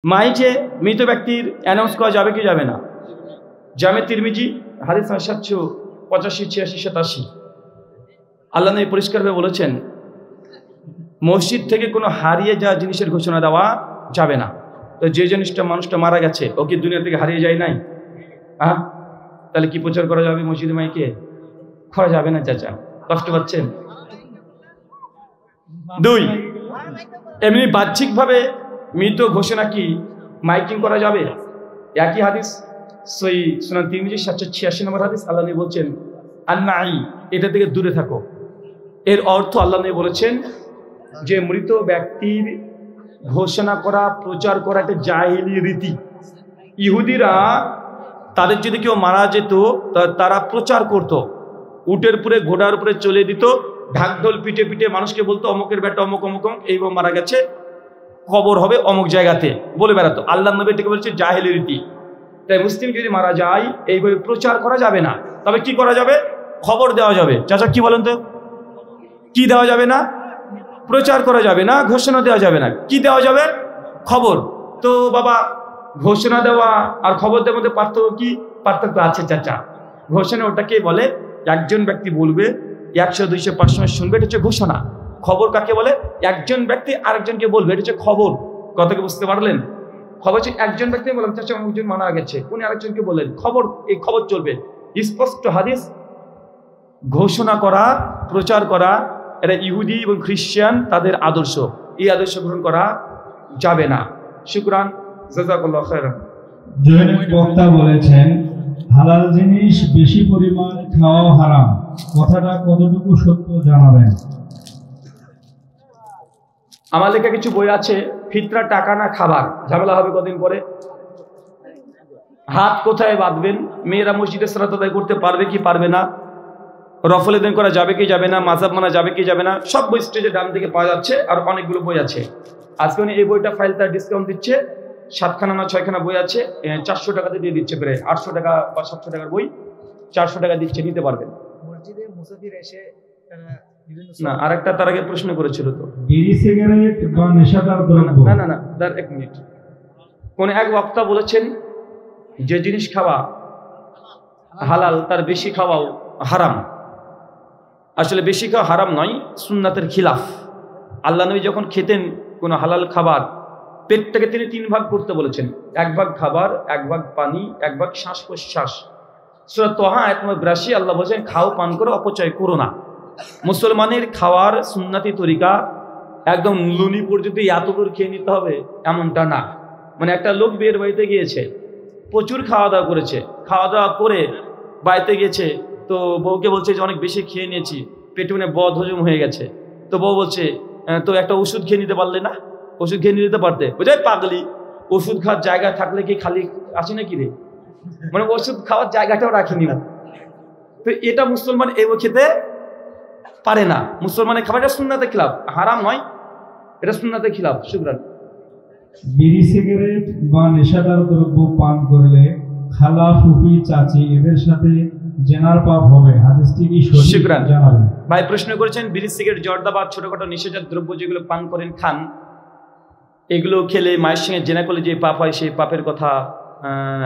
মাইকে মৃত ব্যক্তির অ্যানাউন্স করা যাবে কি যাবে না? জামে তিরমিজি হাদিস 785, 86, 87। আল্লাহ নবী পরিষ্কারভাবে বলেছেন, মসজিদ থেকে কোনো হারিয়ে যাওয়া জিনিসের ঘোষণা দেওয়া যাবে না। তো যে জিনিসটা মানুষটা মারা গেছে ও কি দুনিয়া থেকে হারিয়ে যায় নাই? তাহলে কি প্রচার করা যাবে মসজিদে মাইকে? করা যাবে না চাচা, কষ্ট পাচ্ছেন। 2, এমনি বাহ্যিকভাবে মৃত ঘোষণা কি মাইকিং করা যাবে? একই হাদিস সহিহ সুনান তিরমিজি 786 নম্বর হাদিস, আল্লাহ নবী বলছেন আন্নাই, এটা থেকে দূরে থাকো। এর অর্থ আল্লাহ নবী বলেছেন যে মৃত ব্যক্তির ঘোষণা করা, প্রচার করা একটা জাহিলি রীতি। ইহুদিরা তাদের যদি কেউ মারা যেত তারা প্রচার করত, উটের উপরে ঘোড়ার উপরে চলে দিত, ঢাকঢোল পিটে পিটে মানুষকে বলতো অমুকের বেটা অমুক অমুক এইভাবে মারা গেছে, খবর হবে অমুক জায়গাতে বলে বেড়াতো। আল্লাহ নবী এটাকে বলছে জাহেলি রীতি। তাই মুসলিম যদি মারা যায় এইভাবে প্রচার করা যাবে না। তবে কি করা যাবে? খবর দেওয়া যাবে। চাচা কি বলেন তো, কি দেওয়া যাবে না? প্রচার করা যাবে না, ঘোষণা দেওয়া যাবে না। কি দেওয়া যাবে? খবর। তো বাবা, ঘোষণা দেওয়া আর খবর দেওয়ার মধ্যে পার্থক্য কি? পার্থক্য আছে চাচা। ঘোষণা ওটাকে বলে একজন ব্যক্তি বলবে, 100, 200, 500 শুনবে, এটা হচ্ছে ঘোষণা। খবর কাকে বলে? একজন ব্যক্তি আরেকজনকে বলবে, এটা হচ্ছে খবর। কথাকে বুঝতে পারলেন? খবর হচ্ছে একজন ব্যক্তি বললাম চাচা অমুকজন মারা গেছে, উনি আরেকজনকে বললেন, খবর। এই খবর চলবে। স্পষ্ট হাদিস। ঘোষণা করা, প্রচার করা, এটা ইহুদি এবং খ্রিস্টান তাদের আদর্শ। এই আদর্শ গ্রহণ করা যাবে না। শুকরান, জাযাকাল্লাহু খাইরান। জয়নুল বক্তা বলেছেন হালাল জিনিস বেশি পরিমাণ খাওয়া হারাম, কথাটা কতটুকু সত্য জানাবেন? আমার লেখা কিছু বই আছে, ফিতরা টাকা না খাবার, ঝামেলা হবে কদিন পরে। হাত কোথায় বাঁধবেন? মেয়েরা মসজিদে সালাত আদায় করতে পারবে কি পারবে না? রফলে দেন করা যাবে কি যাবে না? মাযহাব মানা যাবে কি যাবে না? সব বই স্টেজে ডান থেকে পাওয়া যাচ্ছে। আর অনেকগুলো বই আছে। আজকে উনি এই বইটা ফাইলটা ডিসকাউন্ট দিচ্ছে, 7খানা না 6খানা বই আছে, 400 টাকাতে দিয়ে দিচ্ছে। প্রায় 800 টাকা বা 700 টাকার বই 400 টাকা দিচ্ছে, নিতে পারবেন। মসজিদে মুসাফির এসে না, আরেকটা তার আগে প্রশ্ন করেছিল তো, বিড়ি সিগারেট বা নেশাদার দ্রব্য। না না না, তার 1 মিনিট। কোন এক বক্তা বলেছেন যে জিনিস খাওয়া হালাল তার বেশি খাওয়াও হারাম। আসলে বেশি খাওয়া হারাম নয়, সুন্নাতের খিলাফ। আল্লাহ নবী যখন খেতেন কোনো হালাল খাবার, পেটটাকে তিনি 3 ভাগ করতে বলেছেন। 1 ভাগ খাবার, 1 ভাগ পানি, 1 ভাগ শ্বাস প্রশ্বাস। সূরা তাহা আয়াত নম্বর 82 আল্লাহ বলেছেন খাও, পান করো, অপচয় করো না। মুসলমানের খাওয়ার সুন্নাতি তরিকা একদম লুনি পর্যন্ত এতদূর খেয়ে নিতে হবে এমনটা না। মানে একটা লোক বিয়ের বাড়িতে গিয়েছে, প্রচুর খাওয়া দাওয়া করেছে, খাওয়া দাওয়া করে বাড়িতে গেছে, তো বউকে বলছে যে অনেক বেশি খেয়ে নিয়েছি, পেটে মানে বদ হজম হয়ে গেছে। তো বউ বলছে তো একটা ওষুধ খেয়ে নিতে পারলে না? ওষুধ খেয়ে নিতে পারতে। বোঝায় পাগলি, ওষুধ খাওয়ার জায়গা থাকলে কি খালি আসে নাকি রে? মানে ওষুধ খাওয়ার জায়গাটাও রাখিনি না। তো এটা মুসলমান এও খেতে পারে না। মুসলমানের খাবারটা সুন্নাতে খিলাফ, হারাম নয়, এটা সুন্নাতে খিলাফ। শুকরান। বিড়ি সিগারেট বা নেশাদার দ্রব্য পান করলে খালা, ফুফি, চাচি এদের সাথে জেনার পাপ হবে, হাদিসটি কি সঠিক জানাবেন? ভাই প্রশ্ন করেছেন বিড়ি সিগারেট, জর্দা বা ছোটখাটো নেশাজাত দ্রব্য যেগুলো পান করেন, খান, এগুলো খেলে মায়ের সঙ্গে জেনা করলে যে পাপ হয় সেই পাপের কথা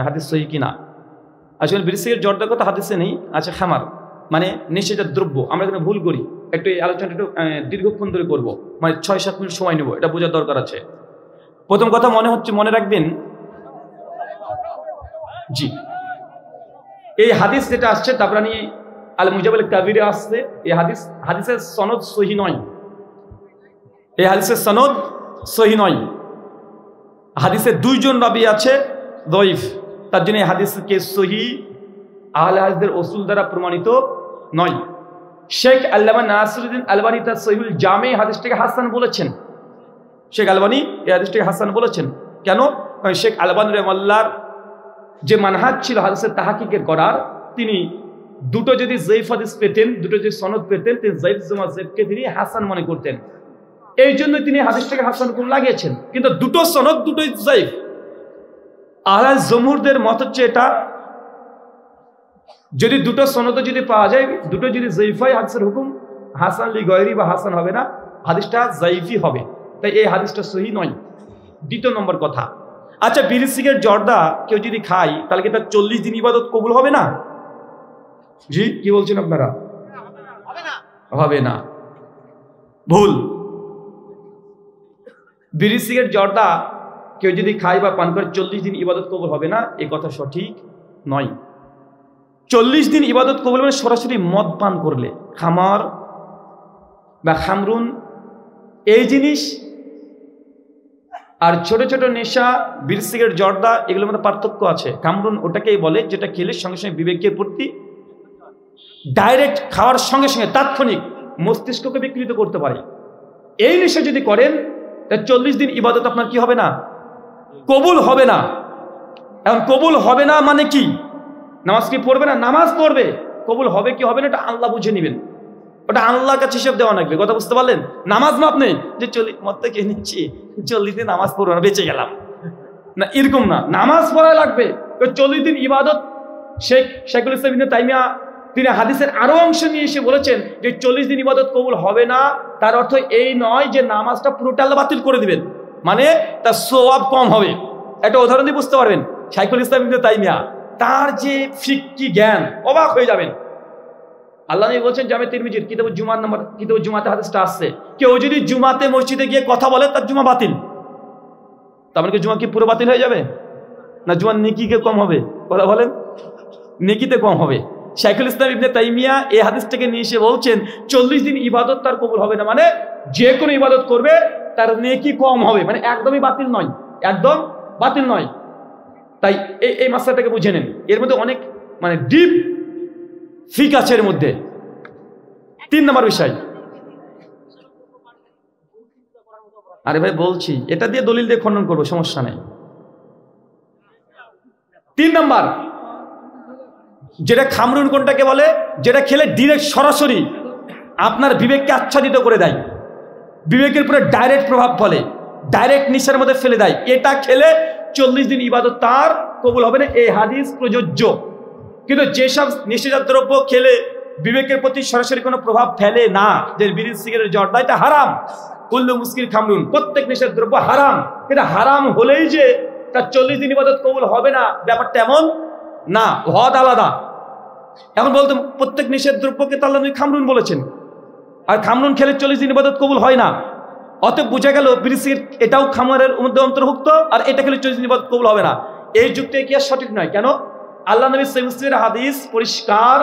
হাদিস সহিহ কিনা? আসলে বিড়ি সিগারেট, জর্দার কথা হাদিসে নেই, আছে খামার মানে নেশাজাত দ্রব্য। আমরা এখানে ভুল করি। একটু এই আলোচনাটা একটু দীর্ঘক্ষণ ধরে করবো, মানে 6-7 মিনিট সময় নেব, এটা বোঝার দরকার আছে। প্রথম কথা মনে রাখবেন, জি, এই হাদিস যেটা আসছে তাবরানী আল মুজাব আল কাবিরে আসছে, এই হাদিসের সনদ সহিহ নয়। এই হাদিসের সনদ সহিহ নয়। হাদিসে 2 জন রাবী আছে দঈফ, তার জন্য এই হাদিসকে সহিহ আহলে হাদিসদের উসুল দ্বারা প্রমাণিত নয়। শেখ আল্লামা নাসিরুদ্দিন আলবানী তার সহিহুল জামে হাদিসটাকে হাসান বলেছেন। শেখ আলবানী এই হাদিসটাকে হাসান বলেছেন। কেন? কারণ শেখ আলবানী রাহিমাহুল্লাহর যে মানহাজ ছিল হাদিসের তাহকিকের করার, তিনি দুটো যদি জয়ীফ হাদিস পেতেন, দুটো যদি সনদ পেতেন, তিনি জয়ীফ জমাজকে তিনি হাসান মনে করতেন। এই জন্য তিনি হাদিসটাকে হাসান করে লাগিয়েছেন। কিন্তু দুটো সনদ, দুটোই জয়ীফ। আহলে জমহুরদের মত হচ্ছে এটা, যদি দুটো সনদ যদি পাওয়া যায়, দুটো যদি জয়ীফ হয়, হাদিসের হুকুম হাসান লি গয়রি বা হাসান হবে না, হাদিসটা জয়ীফই হবে। তাই এই হাদিসটা সহিহ নয়। দ্বিতীয় নম্বর কথা, আচ্ছা বিড়ি সিগারেট জর্দা কেউ যদি খায় তাহলে কি তার 40 দিন ইবাদত কবুল হবে না? জি কি বলছেন আপনারা? হবে না, ভুল। বিড়ি সিগারেট জর্দা কেউ যদি খায় বা পান করে 40 দিন ইবাদত কবুল হবে না, এই কথা সঠিক নয়। 40 দিন ইবাদত কবুল মানে সরাসরি মদ পান করলে, খামার বা খামরুন এই জিনিস আর ছোট ছোট নেশা বিড়ি সিগারেট জর্দা এগুলোর মধ্যে পার্থক্য আছে। খামরুন ওটাকেই বলে যেটা খেলে সঙ্গে সঙ্গে বিবেকের প্রতি ডাইরেক্ট খাওয়ার সঙ্গে সঙ্গে তাৎক্ষণিক মস্তিষ্ককে বিকৃত করতে পারে। এই নেশা যদি করেন তা 40 দিন ইবাদত আপনার কি হবে না? কবুল হবে না। এখন কবুল হবে না মানে কি? নামাজ কি পড়বে না? নামাজ পড়বে, কবুল হবে কি হবে না এটা আল্লাহ বুঝে নেবেন, ওটা আল্লাহর কাছে হিসাব দেওয়া লাগবে। কথা বুঝতে পারলেন? নামাজ মাপ নেই যে 40 মদটা খেয়ে নিচ্ছি 40 দিন নামাজ পড়বো না বেঁচে গেলাম না, এরকম না, নামাজ পড়া লাগবে। 40 দিন ইবাদত শেখুল ইসলাম ইবনে তাইমিয়া তিনি হাদিসের আরো অংশ নিয়ে এসে বলেছেন যে 40 দিন ইবাদত কবুল হবে না, তার অর্থ এই নয় যে নামাজটা পুরোটা আল্লাহ বাতিল করে দিবেন, মানে তার সওয়াব কম হবে। একটা উদাহরণ দিয়ে বুঝতে পারবেন। শেখুল ইসলাম ইবনে তাইমিয়া তার যে ফিকহি জ্ঞান, অবাক হয়ে যাবেন। আল্লাহ নবী বলছেন জামে তিরমিজির কিতাব জুমার নম্বর কিতাব জুমাতে হাদিসটা আসছে, কেউ যদি জুমাতে মসজিদে গিয়ে কথা বলে তার জুমা বাতিল। তার কি জুমা কি পুরো বাতিল হয়ে যাবে না জুমার নেকি কে কম হবে? কথা বলেন, নেকিতে কম হবে। শেখুল ইসলাম ইবনে তাইমিয়া এই হাদিসটাকে নিয়ে এসে বলছেন 40 দিন ইবাদত তার কবুল হবে না, মানে যে কোনো ইবাদত করবে তার নেকি কম হবে, মানে একদমই বাতিল নয়, একদম বাতিল নয়। তাই এই মাসলাটাকে বুঝে নেন, এর মধ্যে অনেক মানে ডিপ ফিক আছে এর মধ্যে। 3 নম্বর বিষয়, আরে ভাই বলছি এটা দিয়ে দলিল দিয়ে খণ্ডন করবো, সমস্যা নেই। 3 নম্বর যেটা খামরুন কোনটাকে বলে? যেটা খেলে ডিরেক্ট সরাসরি আপনার বিবেককে আচ্ছাদিত করে দেয়, বিবেকের উপরে ডাইরেক্ট প্রভাব ফেলে, ডাইরেক্ট নিশার মধ্যে ফেলে দেয়। এটা খেলে 40 দিন ইবাদত তার কবুল হবে না, এই হাদিস প্রযোজ্য। কিন্তু যেসব নিষেধাজ্ঞ দ্রব্য খেলে বিবেকের প্রতি সরাসরি কোনো প্রভাব ফেলে না, যে বিড়ি সিগারেট জর্দা এটা হারাম, কুল্লু মুস্কির খামরুন প্রত্যেক নিষেধাজ্ঞ দ্রব্য হারাম, এটা হারাম হলেই যে তার 40 দিন ইবাদত কবুল হবে না ব্যাপারটা এমন না, হদ আলাদা। এখন বলতো প্রত্যেক নিষেধ দ্রব্যকে তো আল্লাহ নবী খামরুন বলেছেন, আর খামরুন খেলে 40 দিন ইবাদত কবুল হয় না, অতএব বোঝা গেল বিড়ি সিগারেট এটাও খামারের মধ্যে অন্তর্ভুক্ত, আর এটা খেলে 40 দিন ইবাদত কবুল হবে না। এই যুক্তি কি আর সঠিক নয়? কেন? আল্লাহ নবী সহিহ মুসলিমের হাদিস পরিষ্কার,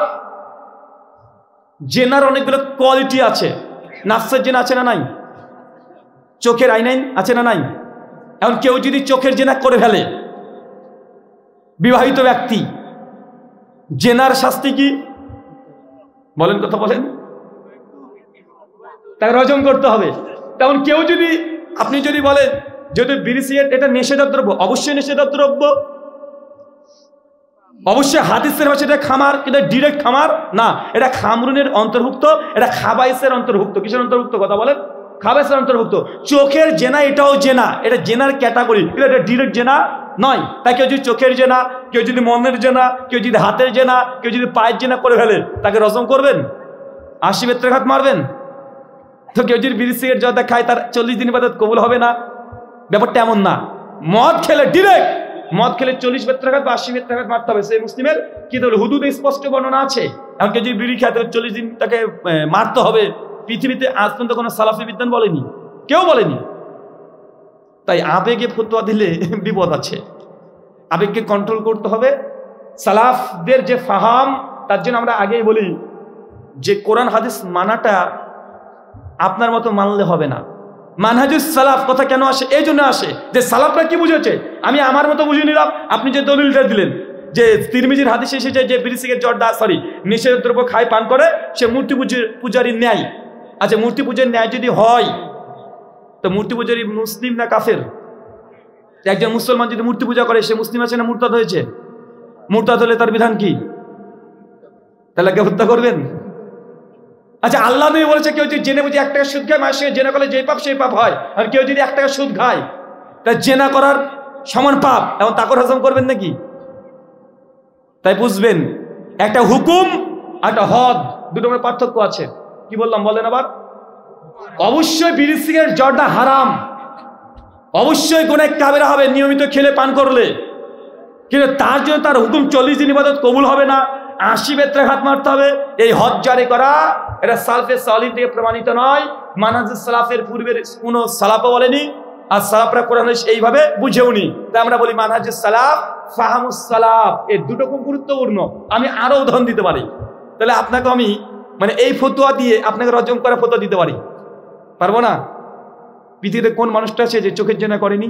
জেনার অনেকগুলো কোয়ালিটি আছে। নাফসের জেনা আছে না নাই? চোখের আইনাইন আছে না নাই? এখন কেউ যদি চোখের জেনা করে ফেলে, বিবাহিত ব্যক্তি, জেনার শাস্তি কি বলেন? কথা বলেন, তাকে রজম করতে হবে। তেমন কেউ যদি, আপনি যদি বলেন যদি বিড়ি সিগারেট এটা নিষেধাজ্ঞ দ্রব্য, অবশ্যই নিষেধাজ্ঞ দ্রব্য, অবশ্যই হাদিসের ভাষায় এটা খামার, এটা ডিরেক্ট খামার না, এটা খামরুনের অন্তর্ভুক্ত, এটা খাবাইসের অন্তর্ভুক্ত। কিসের অন্তর্ভুক্ত? কথা বলেন, খাবাইসের অন্তর্ভুক্ত। চোখের জেনা এটাও জেনা, এটা জেনার ক্যাটাগরি, এটা ডিরেক্ট জেনা নয়। তাই কেউ যদি চোখের জেনা, কেউ যদি মনের জেনা, কেউ যদি হাতের জেনা, কেউ যদি পায়ের জেনা করে ফেলে, তাকে রজম করবেন? 80 বেত্রাঘাত মারবেন? তো কেউ যদি বিড়ি সিগারেট জর্দা খায় তার 40 দিন ইবাদত কবুল হবে না, ব্যাপারটা এমন না। মদ খেলে ডিরেক্ট, মদ খেলে 40 বেত্রাঘাত বা 80 বেত্রাঘাত মারতে হবে। সেই মুসলিমের কি বলে হুদুদে স্পষ্ট বর্ণনা আছে। এখন কেউ যদি বিড়ি খায় তাহলে 40 দিন তাকে মারতে হবে, পৃথিবীতে আজ পর্যন্ত কোনো সালাফি বিদ্বান বলেনি, কেউ বলেনি। তাই আবেগে ফতোয়া দিলে বিপদ আছে, আবেগকে কন্ট্রোল করতে হবে। সালাফদের যে ফাহাম, তার জন্য আমরা আগেই বলি যে কোরআন হাদিস মানাটা আপনার মতো মানলে হবে না। মানহাজুস সালাফ কথা কেন আসে? এই জন্য আসে যে সালাফরা কি বুঝেছে, আমি আমার মতো বুঝে নিলাম। আপনি যে দলিলটা দিলেন যে তিরমিজির হাদিসে এসেছে যে বিড়ি সিগারেট জর্দা নিষেধ দ্রব্য খায় পান করে সে মূর্তি পূজারীর ন্যায়। আচ্ছা, মূর্তি পূজার ন্যায় যদি হয় তো মূর্তি পূজারী মুসলিম না কাফের? একজন মুসলমান যদি মূর্তি পূজা করে সে মুসলিম আছে না মুরতাদ হয়েছে? মুরতাদ হলে তার বিধান কি? তাহলে কে হত্যা করবেন? আচ্ছা, আল্লাহ নবী বলেছে কেউ যদি জেনে বুঝে 1 টাকা সুদ খায়, মায়ের সঙ্গে জেনা করলে যে পাপ সেই পাপ হয়। আর কেউ যদি 1 টাকা সুদ খায় তা জেনা করার সমান পাপ, এবং তাকে হজম করবেন নাকি? তাই বুঝবেন একটা হুকুম আর একটা হদ, দুটো মধ্যে পার্থক্য আছে। কি বললাম বলেন আবার? অবশ্যই বিড়ি সিগারেট জর্দা হারাম, অবশ্যই গুনাহ কাবেরা হবে নিয়মিত খেলে পান করলে, কিন্তু তার জন্য তার হুকুম 40 দিন ইবাদত কবুল হবে না, 80 বেত্রাঘাত মারতে হবে। এই হজ জারি করা এটা সালফে সালিহ থেকে প্রমাণিত নয়, মানহাজুস সালাফের পূর্বের কোন সালাফও বলেনি, আর সালাফরা কোরআন এইভাবে বুঝেওনি। তাই আমরা বলি মানহাজুস সালাফ, ফাহামুস সালাফ, এই দুটো খুব গুরুত্বপূর্ণ। আমি আরো উদাহরণ দিতে পারি, তাহলে আপনাকে আমি মানে এই ফতোয়া দিয়ে আপনাকে রজম করা ফতোয়া দিতে পারি, পারবো না? পৃথিবীতে কোন মানুষটা আছে যে চোখের জন্য করেনি?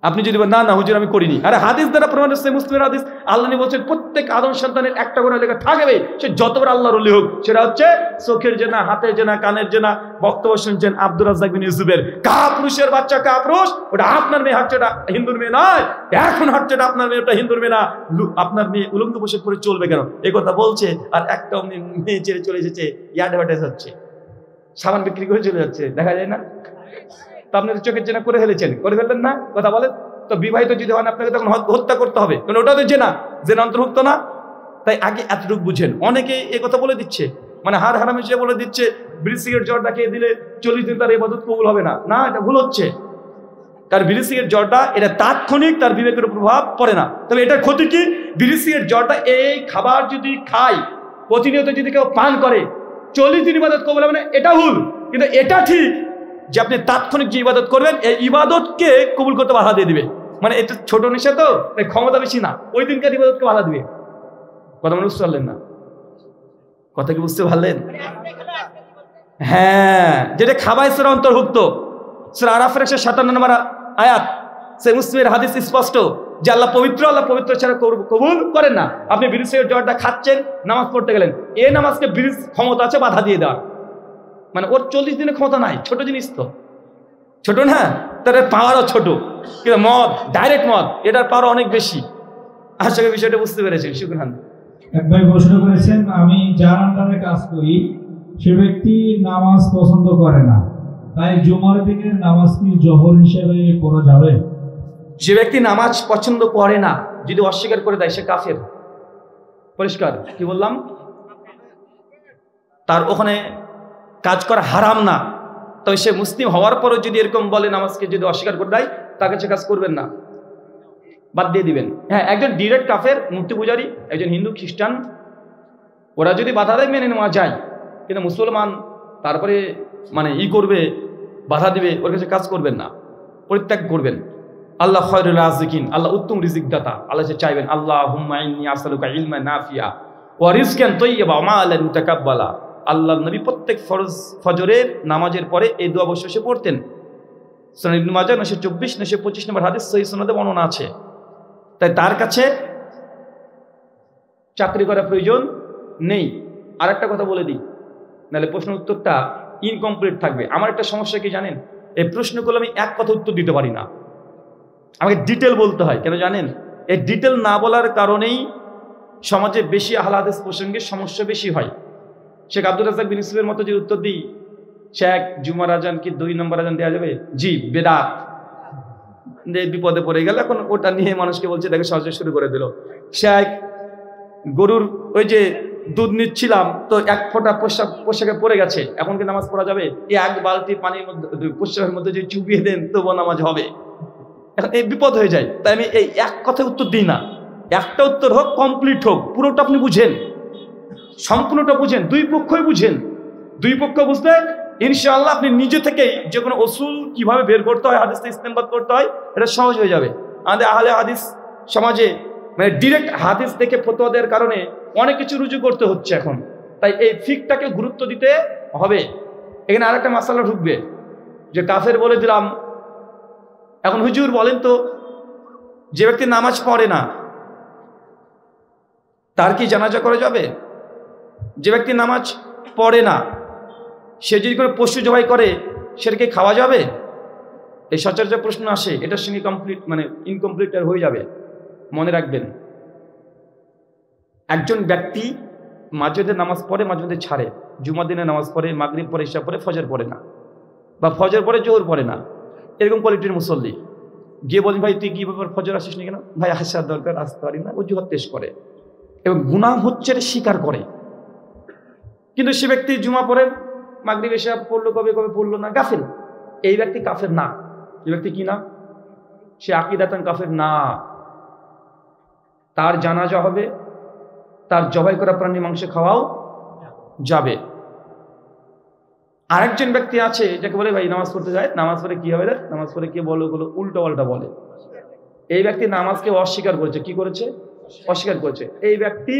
আপনি যদি না না হুজুর আমি করিনি, আরে হাদিস দ্বারা প্রমাণ হচ্ছে, মুসলিমের হাদিস, আল্লাহ নবী বলছেন প্রত্যেক আদম সন্তানের একটা গুনাহ লেখা থাকবে, সে যতবার আল্লাহর ওলি হোক। সেটা হচ্ছে চোখের জেনা, হাতের জেনা, কানের জেনা। বক্তব্য শুনছেন আব্দুর রাজ্জাক বিন ইউসুফের, কাপুরুষের বাচ্চা কাপুরুষ, ওটা আপনার মেয়ে হাঁটছে, ওটা হিন্দুর মেয়ে নয়, এখন হাঁটছে আপনার মেয়ে, ওটা হিন্দুর মেয়ে না। আপনার মেয়ে উলঙ্গ পোশাক পরে চলবে কেন? এই কথা বলছে, আর একটা মেয়ে ছেড়ে চলে এসেছে, অ্যাডভার্টাইজ হচ্ছে, সাবান বিক্রি করে চলে যাচ্ছে, দেখা যায় না? তো আপনি চোখের জেনা করে ফেলেছেন, করে ফেললেন না? কথা বলেন তো, বিবাহিত যদি হন আপনাকে তখন হত্যা করতে হবে, কারণ ওটা তো জেনা, জেনা অন্তর্ভুক্ত না। তাই আগে এতটুকু বুঝেন। অনেকে এই কথা বলে দিচ্ছে, মানে হার হারাম হিসেবে বলে দিচ্ছে, বিড়ি সিগারেট জ্বরটা খেয়ে দিলে 40 দিন তার ইবাদত কবুল হবে না। না, এটা ভুল হচ্ছে। কারণ বিড়ি সিগারেট জ্বরটা এটা তাৎক্ষণিক, তার বিবেকের প্রভাব পড়ে না। তবে এটার ক্ষতি কি? বিড়ি সিগারেট জ্বরটা এই খাবার যদি খায়, প্রতিনিয়ত যদি কেউ পান করে, 40 দিন ইবাদত কবুল হবে না, এটা ভুল। কিন্তু এটা ঠিক যে আপনি তাৎক্ষণিক যে ইবাদত করবেন, এই ইবাদতকে কবুল করতে বাধা দিয়ে দিবে। মানে এটা ছোট নেশা তো, ক্ষমতা বেশি না, ওই দিনকার ইবাদতকে বাধা দিবে। কথা মনে বুঝতে পারলেন না? কথা কি বুঝতে পারলেন? হ্যাঁ, যেটা খাবাইসের অন্তর্ভুক্ত। সূরা আরাফের 157 নম্বর আয়াত, সে মুসলিমের হাদিস স্পষ্ট যে আল্লাহ পবিত্র, আল্লাহ পবিত্র ছাড়া কবুল করেন না। আপনি বিড়ি সিগারেট জ্বরটা খাচ্ছেন, নামাজ পড়তে গেলেন, এই নামাজকে বিড়ির ক্ষমতা আছে বাধা দিয়ে দেওয়ার। মানে ওর 40 দিনের ক্ষমতা নাই, ছোট জিনিস তো, ছোট না, তার পাওয়ারও ছোট। কিন্তু মদ, ডাইরেক্ট মদ, এটার পাওয়ার অনেক বেশি। আশা করি বিষয়টা বুঝতে পেরেছেন। শুকরান। এক ভাই প্রশ্ন করেছেন, আমি যার আন্ডারে কাজ করি সে ব্যক্তি নামাজ পছন্দ করে না, তাই জুমার দিনের নামাজ কি জোহর হিসেবে পড়া যাবে? যে ব্যক্তি নামাজ পছন্দ করে না, যদি অস্বীকার করে দেয়, সে কাফের। পরিষ্কার কি বললাম? তার ওখানে কাজ করা হারাম না, তবে সে মুসলিম হওয়ার পরও যদি এরকম বলে নামাজকে যদি অস্বীকার করে দেয়, তাকে সে কাজ করবেন না, বাদ দিয়ে দিবেন। হ্যাঁ, একজন ডিরেক্ট কাফের, মূর্তি পূজারী, একজন হিন্দু খ্রিস্টান, ওরা যদি বাধা দেয় মেনে নেওয়া যায়, কিন্তু মুসলমান তারপরে মানে করবে, বাধা দিবে, ওর কাছে কাজ করবেন না, পরিত্যাগ করবেন। আল্লাহ খায়রুল রাযিকিন, আল্লাহ উত্তম রিজিক দাতা। আল্লাহ চাইবেন আল্লাহুম্মা ইন্নী আসআলুকা ইলমান নাফিয়া ওয়া রিজকান তাইয়্যিবা ওয়া আমালান মুতাকাব্বালা। আল্লাহর নবী প্রত্যেক ফজরের নামাজের পরে এই দোয়া বসে পড়তেন। সুনান ইবনে মাজাহ 924 925 নম্বর হাদিস সহিহ সনদে বর্ণনা আছে। তাই তার কাছে চাকরি করা প্রয়োজন নেই। আর একটা কথা বলে দিই, নাহলে প্রশ্ন উত্তরটা ইনকমপ্লিট থাকবে। আমার একটা সমস্যা কি জানেন? এই প্রশ্নগুলো আমি এক কথা উত্তর দিতে পারি না, আমাকে ডিটেল বলতে হয়। কেন জানেন? এই ডিটেল না বলার কারণেই সমাজে বেশি আহলে হাদিস প্রসঙ্গে সমস্যা বেশি হয়। শেখ আব্দুর রাজ্জাক বিন ইউসুফের মতো যে উত্তর দিই, শেখ জুমার আজান কি 2 নম্বর আজান দেওয়া যাবে? জি, বেদাত। বিপদে পড়ে গেল, এখন ওটা নিয়ে মানুষকে বলছে, দেখে সহজে শুরু করে দিল। শেখ গরুর ওই যে দুধ নিচ্ছিলাম, তো 1 ফোঁটা পোশাকে পড়ে গেছে, এখন কি নামাজ পড়া যাবে? এই 1 বালতি পানির মধ্যে, পোশাকের মধ্যে যদি চুবিয়ে দেন তবুও নামাজ হবে। এখন এই বিপদ হয়ে যায়। তাই আমি এই এক কথায় উত্তর দিই না, একটা উত্তর হোক, কমপ্লিট হোক, পুরোটা আপনি বুঝেন, সম্পূর্ণটা বুঝেন, দুই পক্ষই বুঝেন। দুই পক্ষ বুঝলে ইনশাআল্লাহ আপনি নিজে থেকেই যে কোনো উসুল কিভাবে বের করতে হয়, হাদিস থেকে ইস্তেমবাদ করতে হয়, এটা সহজ হয়ে যাবে। আমাদের আহলে হাদিস সমাজে মানে ডিরেক্ট হাদিস দেখে ফতোয়া দেওয়ার কারণে অনেক কিছু রুজু করতে হচ্ছে এখন। তাই এই ফিকটাকে গুরুত্ব দিতে হবে। এখানে আরেকটা মাসালা ঢুকবে যে কাফের বলে দিলাম। এখন হুজুর বলেন তো, যে ব্যক্তি নামাজ পড়ে না তার কি জানাজা করা যাবে? যে ব্যক্তি নামাজ পড়ে না সে যদি করে পশু জবাই করে, সেটাকে খাওয়া যাবে? এই সচরাচর প্রশ্ন আসে, এটার সঙ্গে ইনকমপ্লিট হয়ে যাবে। মনে রাখবেন, একজন ব্যক্তি মাঝে মধ্যে নামাজ পড়ে, মাঝে মধ্যে ছাড়ে। জুমার দিনে নামাজ পড়ে, মাগরিব পড়ে, ইশা পড়ে, ফজর পড়ে না, বা ফজর পড়ে জোহর পড়ে না, এরকম কোয়ালিটির মুসল্লি। গিয়ে বলেন, ভাই তুই কি ব্যাপার ফজর আসিস নি কেন? ভাই আসার দরকার, আসতে পারি না, অজুহাত পেশ করে এবং গুনাহ হচ্ছে স্বীকার করে। কিন্তু সে ব্যক্তি জুমা পড়ে, মাগরিব ইশা পড়লো, কবে কবে পড়লো না, গাফিল। এই ব্যক্তি কাফের না, এই ব্যক্তি কি না? সে আকীদাতান কাফের না। তার জানাজা হবে, তার জবাই করা প্রাণী মাংস খাওয়াও যাবে। আরেকজন ব্যক্তি আছে যাকে বলে ভাই নামাজ পড়তে যায়, নামাজ পড়ে কি হবে রে, নামাজ পড়ে কি বলো উল্টো পাল্টা বলে। এই ব্যক্তি নামাজকে অস্বীকার করেছে। কি করেছে? অস্বীকার করেছে। এই ব্যক্তি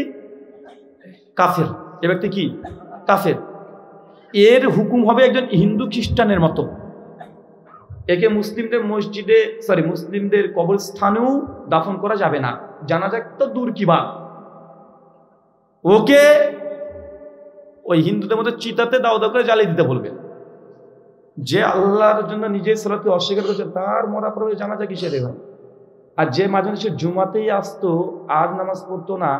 কাফের। এই ব্যক্তি কি? কাফের। এর হুকুম হবে একজন হিন্দু খ্রিস্টানের মতো। একে মুসলিমদের মসজিদে মুসলিমদের কবরস্থানেও দাফন করা যাবে না, জানাজা তো দূর কি বাত। ওকে ওই হিন্দুদের মতো চিতাতে দাও দাও করে জ্বালিয়ে দিতে বলবে। যে আল্লাহর জন্য নিজের সালাতকে অস্বীকার করছে তার মরা পড়বে জানাজা কিসের রে ভাই? আর যে মাঝে সে জুমাতেই আসতো আর নামাজ পড়তো না,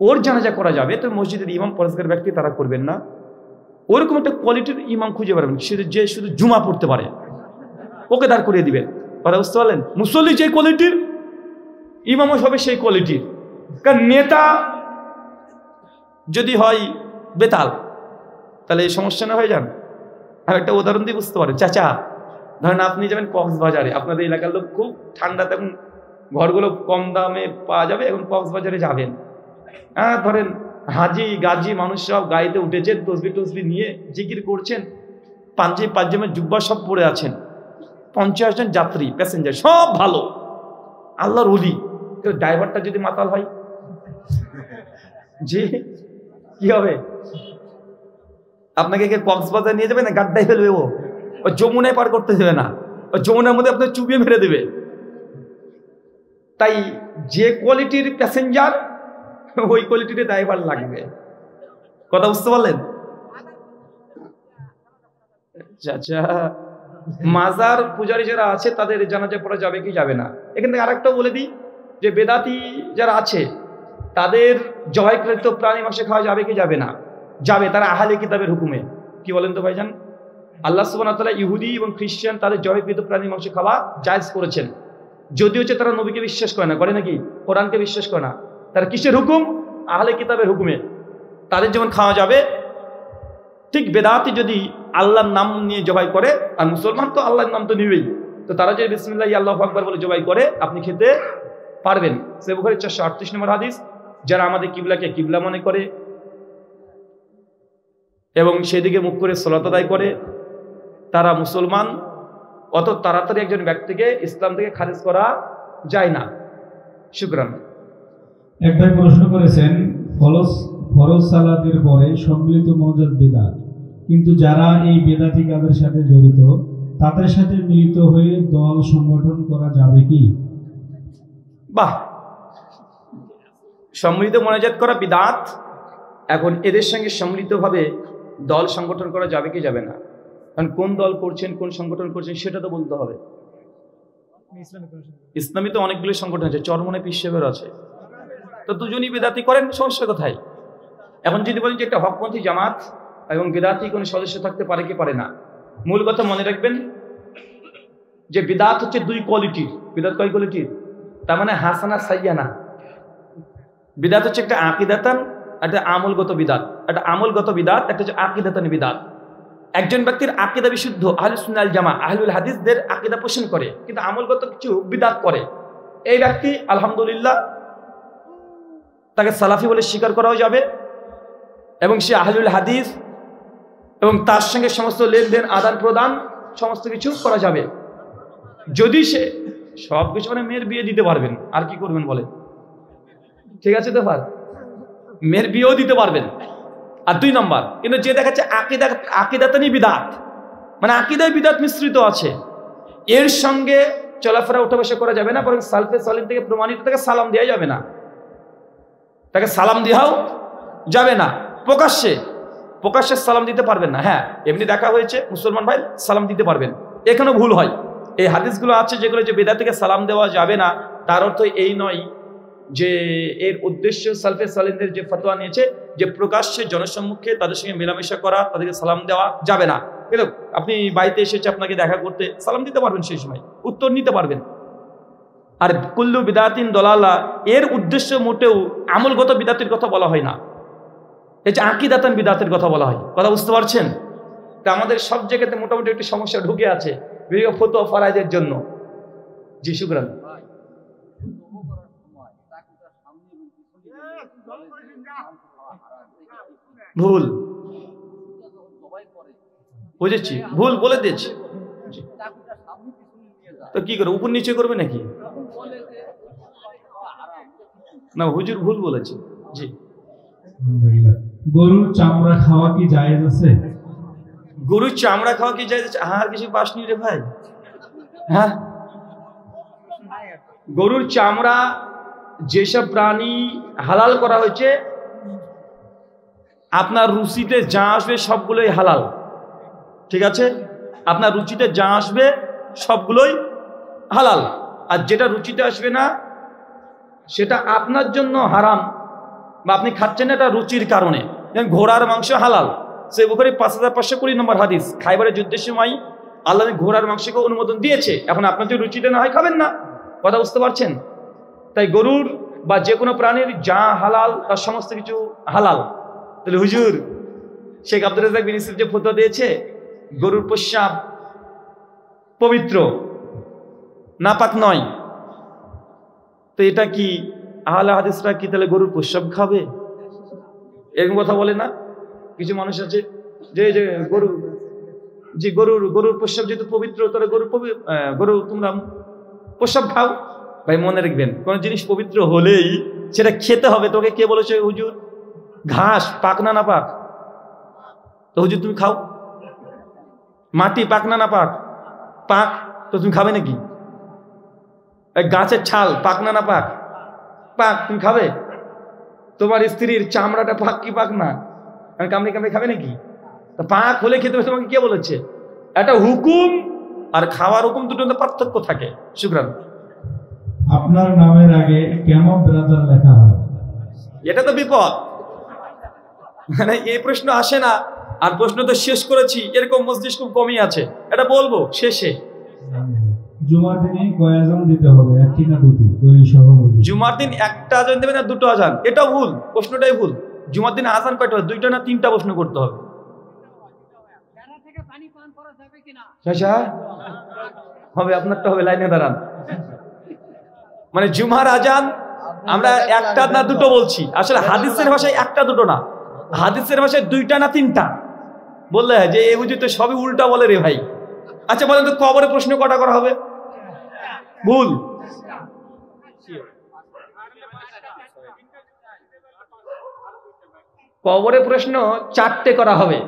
ওর জানাজা করা যাবে। তো মসজিদের ইমাম পরেজগার ব্যক্তি তারা করবেন না। ওরকম একটা কোয়ালিটির ইমাম খুঁজে পারবেন যে শুধু জুমা পড়তে পারে, ওকে দাঁড় করিয়ে দিবেন। কথা বুঝতে পারলেন? মুসল্লি যে কোয়ালিটির, ইমামও হবে সেই কোয়ালিটির। কারণ নেতা যদি হয় বেতাল, তাহলে এই সমস্যা না হয়ে যান। আমি একটা উদাহরণ দিয়ে বুঝতে পারেন। চাচা ধরেন আপনি যাবেন কক্সবাজারে, আপনাদের এলাকার লোক খুব ঠান্ডা, তখন ঘরগুলো কম দামে পাওয়া যাবে, এখন কক্সবাজারে যাবেন। হ্যাঁ, ধরেন হাজি গাজি মানুষ সব গাড়িতে উঠেছেন, তসবি টসবি নিয়ে জিকির করছেন, পাঞ্জাবের জুব্বা সব পরে আছেন, 50 জন যাত্রী প্যাসেঞ্জার সব ভালো, আল্লাহর ওলি। ড্রাইভারটা যদি মাতাল হয়, জি কি হবে? আপনাকে কে কক্সবাজার নিয়ে যাবে না গাড্ডায় ফেলবে? ও যমুনায় পার করতে দেবে না, ও যমুনার মধ্যে আপনার চুবিয়ে মেরে দেবে। তাই যে কোয়ালিটির প্যাসেঞ্জার ওই কোয়ালিটির ড্রাইভার লাগবে। কথা বুঝতে পারলেন? আচ্ছা, মাজার পূজারী যারা আছে তাদের জানাজা পড়া যাবে কি যাবে না? এখান থেকে আরেকটা বলে দিই যে বেদাতি যারা আছে তাদের জবাইকৃত প্রাণী মাংস খাওয়া যাবে কি যাবে না? যাবে। তারা আহলে কিতাবের হুকুমে। কি বলেন তো ভাইজান? আল্লাহ সুবহানাহু ওয়া তাআলা ইহুদি এবং খ্রিস্টান তাদের জবাইকৃত প্রাণী মাংস খাওয়া জায়েজ করেছেন। যদিও হচ্ছে তারা নবীকে বিশ্বাস করে না, করে নাকি? কোরআনকে বিশ্বাস করে না। তারা কিসের হুকুম? আহলে কিতাবের হুকুমে। তাদের যেমন খাওয়া যাবে, ঠিক বেদাতি যদি আল্লাহর নাম নিয়ে জবাই করে, আর মুসলমান তো আল্লাহর নাম তো নিবেই, তো তারা যদি বিসমিল্লাহি আল্লাহু আকবার বলে জবাই করে আপনি খেতে পারবেন। সহিহ বুখারী 438 নম্বর হাদিস। যারা আমাদের কিবলাকে কিবলা মনে করে এবং সেদিকে মুখ করে সালাত আদায় করে, তারা মুসলমান। অত তাড়াতাড়ি একজন ব্যক্তিকে ইসলাম থেকে খারিজ করা যায় না। শুকরান। একটা প্রশ্ন করেছেন, ফরজ সালাতের পরে সম্মিলিত মুনাজাত বিদআত, কিন্তু যারা এই বেদাতি কাজের সাথে জড়িত তাদের সাথে মিলিত হয়ে দল সংগঠন করা যাবে কি? বাহ, সম্মিলিত মোনাজাত করা বিদআত। এখন এদের সঙ্গে সম্মিলিতভাবে দল সংগঠন করা যাবে কি যাবে না? কারণ কোন দল করছেন, কোন সংগঠন করছেন সেটা তো বলতে হবে। ইসলামী তো অনেকগুলো সংগঠন আছে, চরমনে পীর সাহেবের আছে, তো দুজনই বেদাতি করেন, সমস্যা কোথায়? এখন যদি বলেন যে একটা হকপন্থী জামাত এবং বেদাতি কোনো সদস্য থাকতে পারে কি পারে না, মূল কথা মনে রাখবেন যে বিদআত হচ্ছে দুই কোয়ালিটির। বিদআত কয় কোয়ালিটির? তার মানে হাসানা সাইয়ানা। বিদআত হচ্ছে একটা আকীদাতান, একটা আমলগত বিদআত। একটা আমলগত বিদআত, একটা হচ্ছে আকীদাতান বিদআত। একজন ব্যক্তির আকীদা বিশুদ্ধ, আহলুস সুন্নাহ ওয়াল জামাআহ আহলুল হাদিসদের আকীদা পোষণ করে, কিন্তু আমলগত কিছু বিদআত করে, এই ব্যক্তি আলহামদুলিল্লাহ তাকে সালাফি বলে স্বীকার করাও যাবে এবং সে আহলুল হাদিস, এবং তার সঙ্গে সমস্ত লেনদেন আদান প্রদান সমস্ত কিছু করা যাবে। যদি সে সব কিছু মানে মেয়ের বিয়ে দিতে পারবেন, আর কি করবেন বলে? ঠিক আছে তো ভাই, মেয়ের বিয়েও দিতে পারবেন। আর 2 নম্বর, কিন্তু যে দেখাচ্ছে আকীদাতানি বিদআত, মানে আকীদায় বিদআত মিশ্রিত আছে, এর সঙ্গে চলাফেরা উঠা বসা করা যাবে না, বরং সালফে সালিম থেকে প্রমাণিত তাকে সালাম দেওয়া যাবে না, তাকে সালাম দেওয়াও যাবে না। প্রকাশ্যে সালাম দিতে পারবেন না। হ্যাঁ, এমনি দেখা হয়েছে মুসলমান ভাই সালাম দিতে পারবেন, এখানেও ভুল হয়। এই হাদিসগুলো আছে যেগুলো যে বেদাত থেকে সালাম দেওয়া যাবে না, তার অর্থ এই নয় যে এর উদ্দেশ্য সালফে সালিমদের যে ফতোয়া নিয়েছে যে প্রকাশ্যে জনসম্মুখে তাদের সঙ্গে মেলামেশা করা, তাদেরকে সালাম দেওয়া যাবে না। কিন্তু আপনি বাড়িতে এসেছে, আপনাকে দেখা করতে, সালাম দিতে পারবেন, সেই সময় উত্তর নিতে পারবেন। আর কুল্লু বিদাতিন দলালা, এর উদ্দেশ্য মোটেও আমলগত বিদাতের কথা বলা হয় না, এই যে আকীদাতান বিদাতের কথা বলা হয়। কথা বুঝতে পারছেন? তা আমাদের সব জায়গাতে মোটামুটি একটি সমস্যা ঢুকে আছে বিভিন্ন ফতোয়া ফরাজের জন্য। জি শুকরান। ভুল বুঝেছি, ভুল বলে দিয়েছি। তো কি করে উপর নিচে করবে নাকি? না হুজুর ভুল বলেছে। জি। গরুর চামড়া খাওয়া কি জায়েজ আছে? গরুর চামড়া খাওয়া কি জায়েজ আছে? আর কিছু পাস নি রে ভাই। হ্যাঁ, গরুর চামড়া যেসব প্রাণী হালাল করা হয়েছে, আপনার রুচিতে যা আসবে সবগুলোই হালাল। ঠিক আছে, আপনার রুচিতে যা আসবে সবগুলোই হালাল, আর যেটা রুচিতে আসবে না সেটা আপনার জন্য হারাম, বা আপনি খাচ্ছেন এটা রুচির কারণে। ঘোড়ার মাংস হালাল, সে বুখারী 5520 নম্বর হাদিস। খাইবারের যুদ্ধের সময় আল্লাহ ঘোড়ার মাংসকে অনুমোদন দিয়েছে। এখন আপনার যদি রুচিতে না হয় খাবেন না, কথা বুঝতে পারছেন? তাই গরুর বা যে কোনো প্রাণীর যা হালাল তার সমস্ত কিছু হালাল। তাহলে হুজুর শেখ আব্দুর রাজ্জাক বিন ইউসুফ যে ফতোয়া দিয়েছে গরুর প্রস্রাব পবিত্র, নাপাক নয়, তো এটা কি আহলে হাদিসরা কি তাহলে গরুর প্রস্রাব খাবে? এরকম কথা বলে না কিছু মানুষ আছে যে যে গরু, যে গরুর প্রস্রাব যেহেতু পবিত্র, তাহলে গরু তোমরা প্রস্রাব খাও। ভাই মনে রাখবেন, কোন জিনিস পবিত্র হলেই সেটা খেতে হবে। তোকে কে বলেছে হুজুর ঘাস পাক না পাক? তো হুজুর তুমি খাও। মাটি পাক না পাক? পাক, তো তুমি খাবে নাকি? গাছের ছাল পাক না পাক? পাক, তুমি খাবে? তোমার স্ত্রীর চামড়াটা পাক কি পাক না? কামড়ে কামড়ে খাবে নাকি? তা পাক হলে খেতে হবে তোমাকে কে বলেছে? একটা হুকুম আর খাওয়ার হুকুম দুটোর মধ্যে পার্থক্য থাকে। শুকরান। আপনার নামের আগে কেন ব্রাদার লেখা হয়? এটা তো বিপদ, মানে এই প্রশ্ন আসে না। আর প্রশ্ন তো শেষ করেছি, এরকম মসজিদ খুব কমই আছে, এটা বলবো শেষে। জুমার দিনে কয় আযান দিতে হবে, একটি না দুটি? দলিল সহ বলুন। জুমার দিন একটা আজান দেবে না দুটো আজান? এটাও ভুল, প্রশ্নটাই ভুল। জুমার দিনে আজান কয়টা হবে? দুইটা না তিনটা? প্রশ্ন করতে হবে। হবে আপনারটা হবে, লাইনে দাঁড়ান। মানে জুমার আজান আমরা একটা না দুটো বলছি, আসলে হাদিসের ভাষায় একটা দুটো না, হাদিসের ভাষায় দুইটা না তিনটা বললে হয় যে এই হুজুর তো সবই উল্টা বলে রে ভাই। আচ্ছা বলেন তো কবরে প্রশ্ন কটা করা হবে? ভুল। কবরে প্রশ্ন 4টে করা হবে।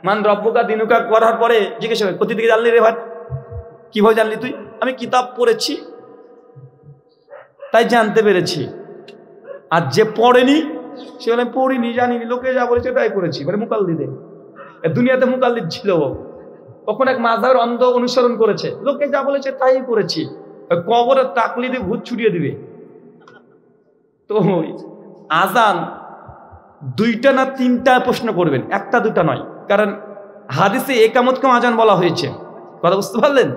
মান রব্বুকা দিনুকা করার পরে জিজ্ঞেস হবে কোথা থেকে জানলি রে ভাই? কিভাবে জানলি তুই? আমি কিতাব পড়েছি তাই জানতে পেরেছি। আর যে পড়েনি সে বলে পড়িনি, জানিনি, লোকে যা বলেছে তাই করেছি। মানে মুকাল্লিদে দুনিয়াতে মুকাল্লিদ ছিল, কখন এক মাযহাবের অন্ধ অনুসরণ করেছে, লোকে যা বলেছে তাই করেছি। কবরের তাকলিদে ভূত ছুটিয়ে দিবে। তো আজান দুইটা না তিনটা প্রশ্ন করবেন, একটা দুটা নয়, কারণ হাদিসে একামতকেও আজান বলা হয়েছে। কথা বুঝতে পারলেন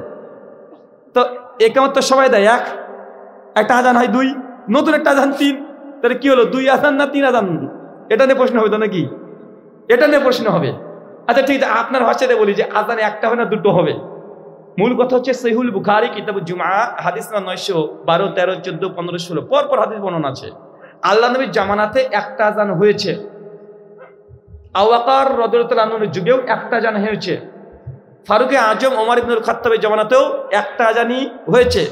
তো? একামত তো সবাই দেয়, একটা আজান হয় 2, নতুন একটা আজান 3, তাহলে কি হলো 2 আজান না 3 আজান? এটা নিয়ে প্রশ্ন হবে তো নাকি? এটা নিয়ে প্রশ্ন হবে। আচ্ছা ঠিক আছে, আপনার ভাষাতে বলি যে আজান একটা হবে না দুটো হবে? মূল কথা হচ্ছে সহিহুল বুখারী কিতাবুল জুমআ হাদিস নাম্বার 912, 13, 14, 15, 16 পর হাদিস বর্ণনা আছে। আল্লাহ নবীর জামানাতে একটা আজান হয়েছে, আবু বকর রাদিয়াল্লাহু আনহুর যুগেও একটা আজান হয়েছে, ফারুকে আজম ওমর ইবনুল খাত্তাবের জামানাতেও একটা আজানই হয়েছে,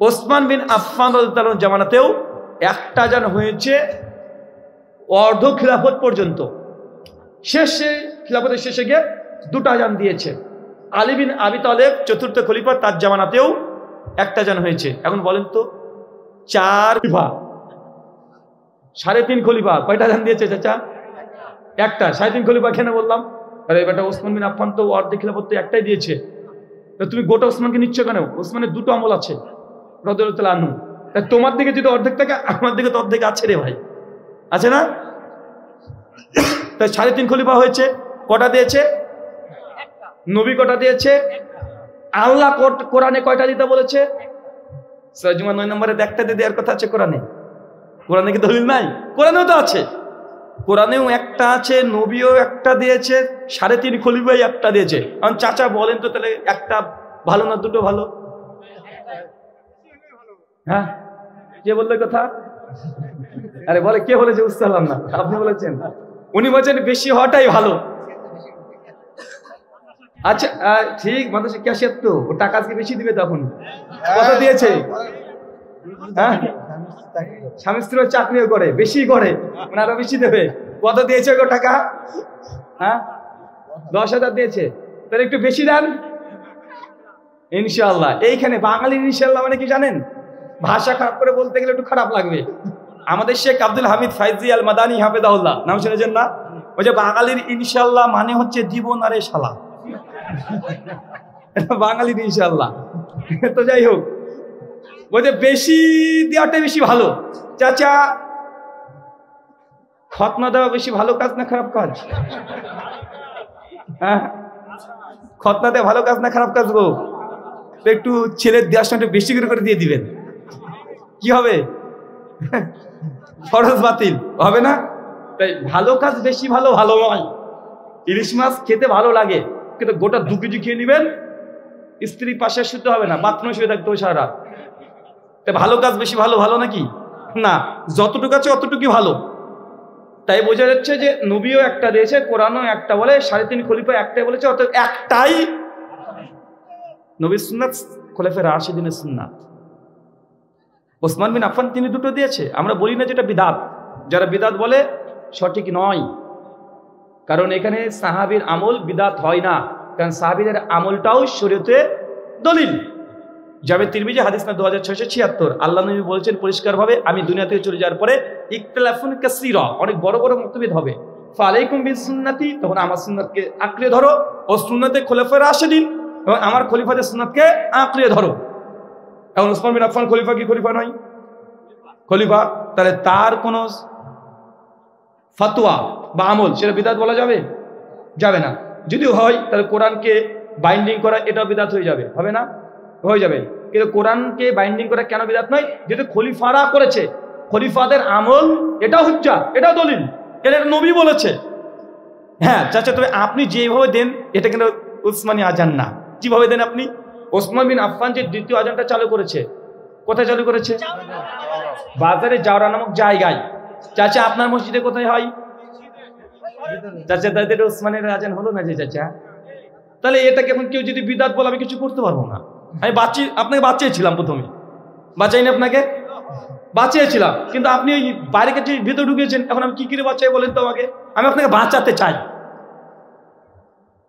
ওসমান বিন আফফান রাদিয়াল্লাহু আনহুর জামানাতেও একটা আজান হয়েছে অর্ধ খিলাফত পর্যন্ত। শেষে খিলাফতের শেষে গিয়ে দুটো আজান দিয়েছে। আলী বিন আবি তালেব চতুর্থ খলিফা, তার জামানাতেও একটা আজান হয়েছে। এখন বলেন তো 4 খলিফা 3.5 খলিফা কয়টা আজান দিয়েছে চাচা? একটা। 3.5 খলিফা কেন বললাম? আরে বেটা ওসমান বিন আফফান তো অর্ধেক খিলাফত তো একটাই দিয়েছে, তুমি গোটা ওসমানকে নিচ্ছ কেন? ওসমানের দুটো আমল আছে রাদিয়াল্লাহু আনহু, তাই তোমার দিকে যদি অর্ধেক থাকে আমার দিকে তো অর্ধেক আছে রে ভাই, আছে না? তাই 3.5 খলিফা হয়েছে। কটা দিয়েছে? নবী কটা দিয়েছে? আল্লাহ কোরআনে কয়টা দিতে বলেছে? সূরা জুমা 9 নম্বরে একটা দিয়ে দেওয়ার কথা আছে কোরআনে। কোরআনে কি দলিল নাই? কোরআনেও তো আছে, কোরআনেও একটা আছে, নবীও একটা দিয়েছে, 3.5 খলিফাই একটা দিয়েছে। কারণ চাচা বলেন তো তাহলে একটা ভালো না দুটো ভালো? হ্যাঁ, কে বললো কথা? আরে বলে কে বলেছে? বুঝতে পারলাম না। আপনি বলেছেন, উনি বলছেন বেশি হওয়াটাই ভালো। আচ্ছা ঠিক, মানুষের ক্যাশিয়ার তো ও টাকা আজকে বেশি দিবে। তখন কত দিয়েছে? হ্যাঁ, স্বামী স্ত্রীর চাকরিও করে, বেশি করে, মানে আরো বেশি দেবে। কত দিয়েছে গো টাকা? হ্যাঁ, 10,000 দিয়েছে। তাহলে একটু বেশি দেন ইনশাআল্লাহ। এইখানে বাঙালির ইনশাআল্লাহ মানে কি জানেন? ভাষা খারাপ করে বলতে গেলে একটু খারাপ লাগবে। আমাদের শেখ আব্দুল হামিদ ফাইজি আল মাদানী হাফেজাহুল্লাহ নাম শুনেছেন না? ওই যে বাঙালির ইনশাআল্লাহ মানে হচ্ছে জীবন আরে শালা, বাঙালির ইনশাআল্লাহ। তো যাই হোক, বলছে বেশি দেওয়াটাই বেশি ভালো। চাচা, খতনা দেওয়া বেশি ভালো কাজ না খারাপ কাজ? হ্যাঁ, খতনা দেওয়া ভালো কাজ না খারাপ কাজ গো? তো একটু ছেলের দেওয়ার সময় একটু বেশি করে দিয়ে দিবেন, কি হবে? ফরজ বাতিল হবে না? তাই ভালো কাজ বেশি ভালো ভালো নয়। ইলিশ মাছ খেতে ভালো লাগে, কিন্তু গোটা 2 কেজি খেয়ে নেবেন, স্ত্রী পাশে শুতে হবে না, বাথরুমে শুয়ে থাকতে হবে সারা রাত। তাই ভালো কাজ বেশি ভালো ভালো নাকি? না, যতটুকু আছে অতটুকুই ভালো। তাই বোঝা যাচ্ছে যে নবীও একটা দিয়েছে, কোরআনও একটা বলে, 3.5 খলিফা একটাই বলেছে, অত একটাই নবীর সুন্নাত, খোলাফায়ে রাশিদিনের সুন্নাত। ওসমান বিন আফফান তিনি দুটো দিয়েছে। আমরা বলি না যেটা বিদাত, যারা বিদাত বলে সঠিক নয়, কারণ এখানে সাহাবীর আমল বিদাত হয় না, কারণ সাহাবীদের আমলটাও শরীয়তে দলিল। যাবে তিরমিজি হাদিস না 2676, আল্লাহ নবী বলেছেন পরিষ্কারভাবে, আমি দুনিয়া থেকে চলে যাওয়ার পরে ইখতিলাফুন কাসীরা, অনেক বড় বড় মতভেদ হবে। ফালাইকুম বিসুন্নতি, তখন আমার সুন্নাতকে আঁকড়ে ধরো, ও সুন্নতে খোলাফায়ে রাশিদিন, এবং আমার খলিফাদের সুন্নাতকে আঁকড়ে ধরো। এখন ওসমান বিন আফফান খলিফা কি খলিফা নয়? খলিফা। তাহলে তার কোন ফতোয়া বা আমল সেটা বিদাত বলা যাবে? যাবে না। যদি হয় তাহলে কোরআনকে বাইন্ডিং করা এটাও বিদাত হয়ে যাবে, হবে না? হয়ে যাবে। কিন্তু কোরআনকে বাইন্ডিং করা কেন বিদাত নয়? যেহেতু খলিফারা করেছে, খলিফাদের আমল এটাও হুজ্জা, এটাও দলিল, এটা নবী বলেছে। হ্যাঁ চাচা, তবে আপনি যেভাবে দেন এটা কিন্তু উসমানী আজান না। কিভাবে দেন আপনি? ওসমান বিন আফফান যে দ্বিতীয় আজানটা চালু করেছে, কোথায় চালু করেছে? বাজারে জাওরা নামক জায়গায়। চাচা আপনার মসজিদে কোথায় হয়? চাচা তাদের ওসমানের আজান হলো না যে চাচা? তাহলে এটাকে এখন কেউ যদি বিদাত বলে আমি কিছু করতে পারবো না। আমি আপনাকে বাঁচিয়েছিলাম, প্রথমে বাঁচাইনি আপনাকে, বাঁচিয়েছিলাম, কিন্তু আপনি ওই বাইরে কাছে ভিতরে ঢুকিয়েছেন। এখন আমি কি করে বাঁচাই বলেন তো আমাকে? আমি আপনাকে বাঁচাতে চাই,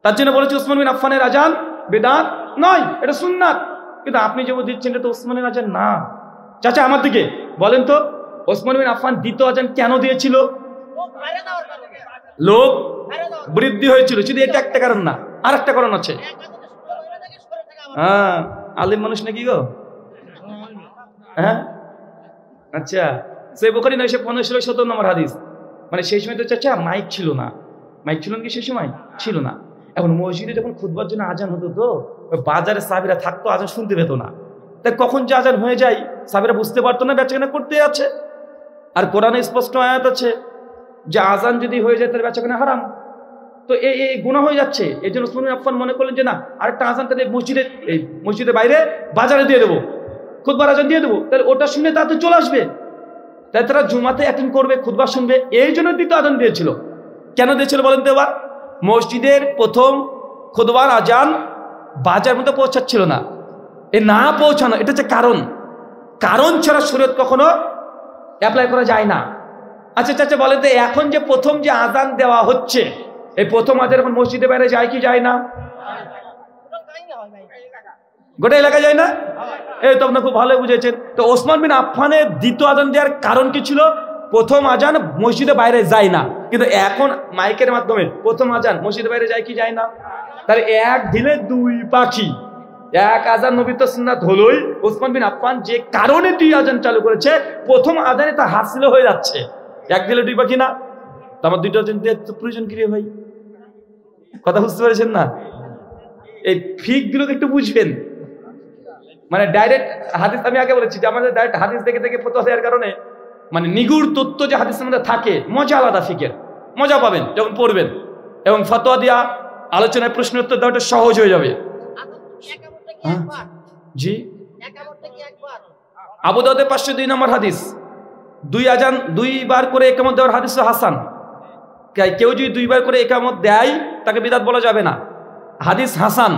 তার জন্য বলেছি ওসমান বিন আফফানের আজান বিদআত নয়, এটা সুন্নাত। কিন্তু আপনি যেমন দিচ্ছেন এটা তো ওসমানের আজান না। চাচা আমার দিকে বলেন তো, ওসমান বিন আফফান দ্বিতীয় আজান কেন দিয়েছিল? লোক বৃদ্ধি হয়েছিল, শুধু এটা একটা কারণ না, আর একটা কারণ আছে। হ্যাঁ, আলিম মানুষ নাকি গো? হ্যাঁ আচ্ছা, সেই বুখারী 915-17 নম্বর হাদিস। মানে সেই সময় তো চাচা মাইক ছিল না। মাইক ছিল কি সেই সময়? ছিল না। এখন মসজিদে যখন খুতবার জন্য আজান হতো, তো বাজারে সাহাবীরা থাকতো, আজান শুনতে পেতো না। তাই কখন যে আজান হয়ে যায় সাহাবীরা বুঝতে পারতো না, বেচাকেনা করতে আছে। আর কোরআনে স্পষ্ট আয়াত আছে যে আজান যদি হয়ে যায় তাহলে বেচাকেনা হারাম, তো এই গুনাহ হয়ে যাচ্ছে। এই জন্য ওসমান বিন আফফান মনে করলেন যে না, আরেকটা আজান তাহলে মসজিদের বাইরে বাজারে দিয়ে দেবো, খুতবার আজান দিয়ে দেবো, তাহলে ওটা শুনে তাতে চলে আসবে, তাই তারা জুমাতে অ্যাটেন্ড করবে, খুতবা শুনবে। এই জন্য দ্বিতীয় আজান দিয়েছিল। কেন দিয়েছিল বলেন তো এবার? মসজিদের প্রথম খুতবার আজান বাজার মধ্যে পৌঁছাচ্ছিল না, এ না পৌঁছানো এটা হচ্ছে কারণ। কারণ ছাড়া শরীয়ত কখনো অ্যাপ্লাই করা যায় না। আচ্ছা চাচা বলেন তো, এখন যে প্রথম যে আজান দেওয়া হচ্ছে, এই প্রথম আজান এখন মসজিদের বাইরে যায় কি যায় না? গোটা এলাকা যায় না? এই তো আপনি খুব ভালো বুঝেছেন। তো ওসমান বিন আফফানের দ্বিতীয় আজান দেওয়ার কারণ কি ছিল? প্রথম আজান মসজিদের বাইরে যায় না, কিন্তু এখন মাইকের মাধ্যমে প্রথম আজান মসজিদের বাইরে যায় কি যায় না? তাহলে এক ঢিলে দুই পাখি, এক আজান নবীর সুন্নাত হলোই। ওসমান বিন আফফান যে কারণে দুই আজান চালু করেছে, প্রথম আজানে তা হাসিল হয়ে যাচ্ছে। এক ঢিলে দুই পাখি না? তো আমার দুইটা আজান দেওয়ার প্রয়োজন কি রে ভাই? কথা বুঝতে পেরেছেন না? এই ফিক গুলোকে একটু বুঝবেন। মানে ডাইরেক্ট হাদিস, আমি আগে বলেছি যে আমাদের ডাইরেক্ট হাদিস দেখে দেখে ফতোয়া দেওয়ার কারণে মানে নিগুড় তথ্য যে হাদিসের মধ্যে থাকে, মজা আলাদা, ফিকের মজা পাবেন যখন পড়বেন, এবং ফতোয়া দেওয়া, আলোচনায় প্রশ্ন উত্তর দেওয়াটা সহজ হয়ে যাবে। জি, আবু দাউদের 502 নম্বর হাদিস, 2 আজান 2 বার করে একামত দেওয়ার হাদিস হাসান। কেউ যদি 2 বার করে একামত দেয় তাকে বিদআত বলা যাবে না, হাদিস হাসান।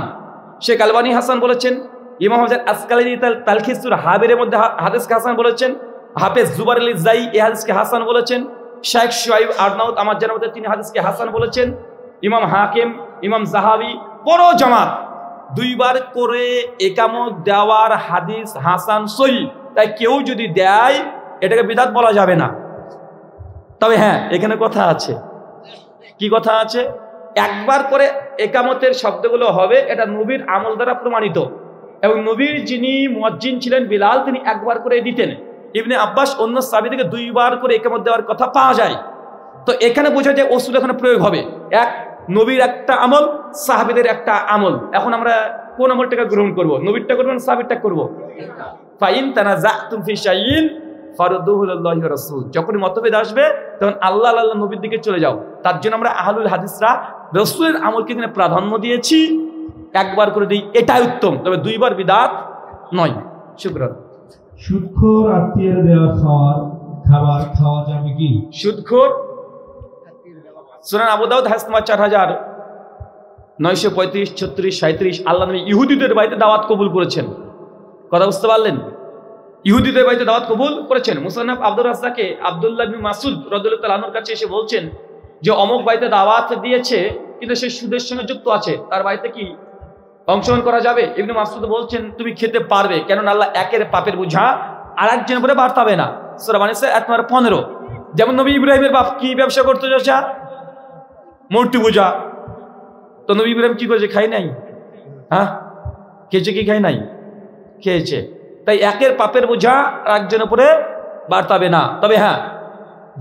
শেখ আলবানী হাসান বলেছেন, ইমাম হাজার আসকালানি তালখিসুল হাবিরের মধ্যে হাদিসকে হাসান বলেছেন, হাফেজ জুবার আলী জাই এই হাদিসকে হাসান বলেছেন, শেখ শুআইব আরনাউত আমার জানার মধ্যে তিনি হাদিসকে হাসান বলেছেন, ইমাম হাকিম, ইমাম জাহাবি, বড় জামাত 2 বার করে একামত দেওয়ার হাদিস হাসান সহিহ। তাই কেউ যদি দেয় এটাকে বিদআত বলা যাবে না। তবে হ্যাঁ, এখানে কথা আছে। কি কথা আছে? একবার করে একামতের শব্দগুলো হবে, এটা নবীর আমল দ্বারা প্রমাণিত, এবং নবীর যিনি মুয়াজ্জিন ছিলেন বিলাল, তিনি একবার করে দিতেন। ইবনে আব্বাস অন্য সাহাবী থেকে 2 বার করে একামত দেওয়ার কথা পাওয়া যায়। তো এখানে বোঝা যায় ওসুল এখানে প্রয়োগ হবে। এক, নবীর একটা আমল, সাহাবীদের একটা আমল। এখন আমরা কোন আমলটাকে গ্রহণ করব? নবীরটা করব না সাহাবীরটা করব? ফাইন তানাজাতুম ফি শাইইন ফারুদ্দুহু ইলাল্লাহি ওয়া রাসূল। যখনই মতভেদ আসবে তখন আল্লাহ আল্লাহ নবীর দিকে চলে যাও। তার জন্য আমরা আহলুল হাদিসরা রাসূলের আমলকে এখানে প্রাধান্য দিয়েছি। একবার করে দিই, এটাই উত্তম, তবে 2 বার বিদআত নয়। শুকরান। সুদখোর আত্মীয়ের দেওয়া খাবার খাওয়া যাবে কি? সুদখোর, সুনান আবু দাউদ হাদিস নম্বর 4935, 36, 37, আল্লাহ নবী ইহুদিদের বাড়িতে দাওয়াত কবুল করেছেন। কথা বুঝতে পারলেন? ইহুদিদের বাড়িতে দাওয়াত কবুল করেছেন। মুসান্নাফ আব্দুর রাজ্জাকে আব্দুল্লাহ ইবনে মাসউদ রাদিয়াল্লাহু তাআলা আনহুর কাছে এসে বলছেন যে অমুক বাড়িতে দাওয়াত দিয়েছে, কিন্তু সে সুদের সঙ্গে যুক্ত আছে, তার বাড়িতে কি অংশগ্রহণ করা যাবে? ইবনে মাসউদ বলছেন তুমি খেতে পারবে, কেন আল্লাহ একের পাপের বোঝা আরেকজনের উপরে বাড়তাবে না। সূরা মানিসা আয়াত নম্বর 15। যেমন নবী ইব্রাহিমের বাপ কি ব্যবসা করতে যাচ্ছে? মূর্তি পূজা। তো নবী ইব্রাহিম কি করেছে? খাই নাই? হ্যাঁ, খেয়েছে কি? খাই নাই, খেয়েছে। তাই একের পাপের বোঝা একজনের উপরে বাড়তাবে না। তবে হ্যাঁ,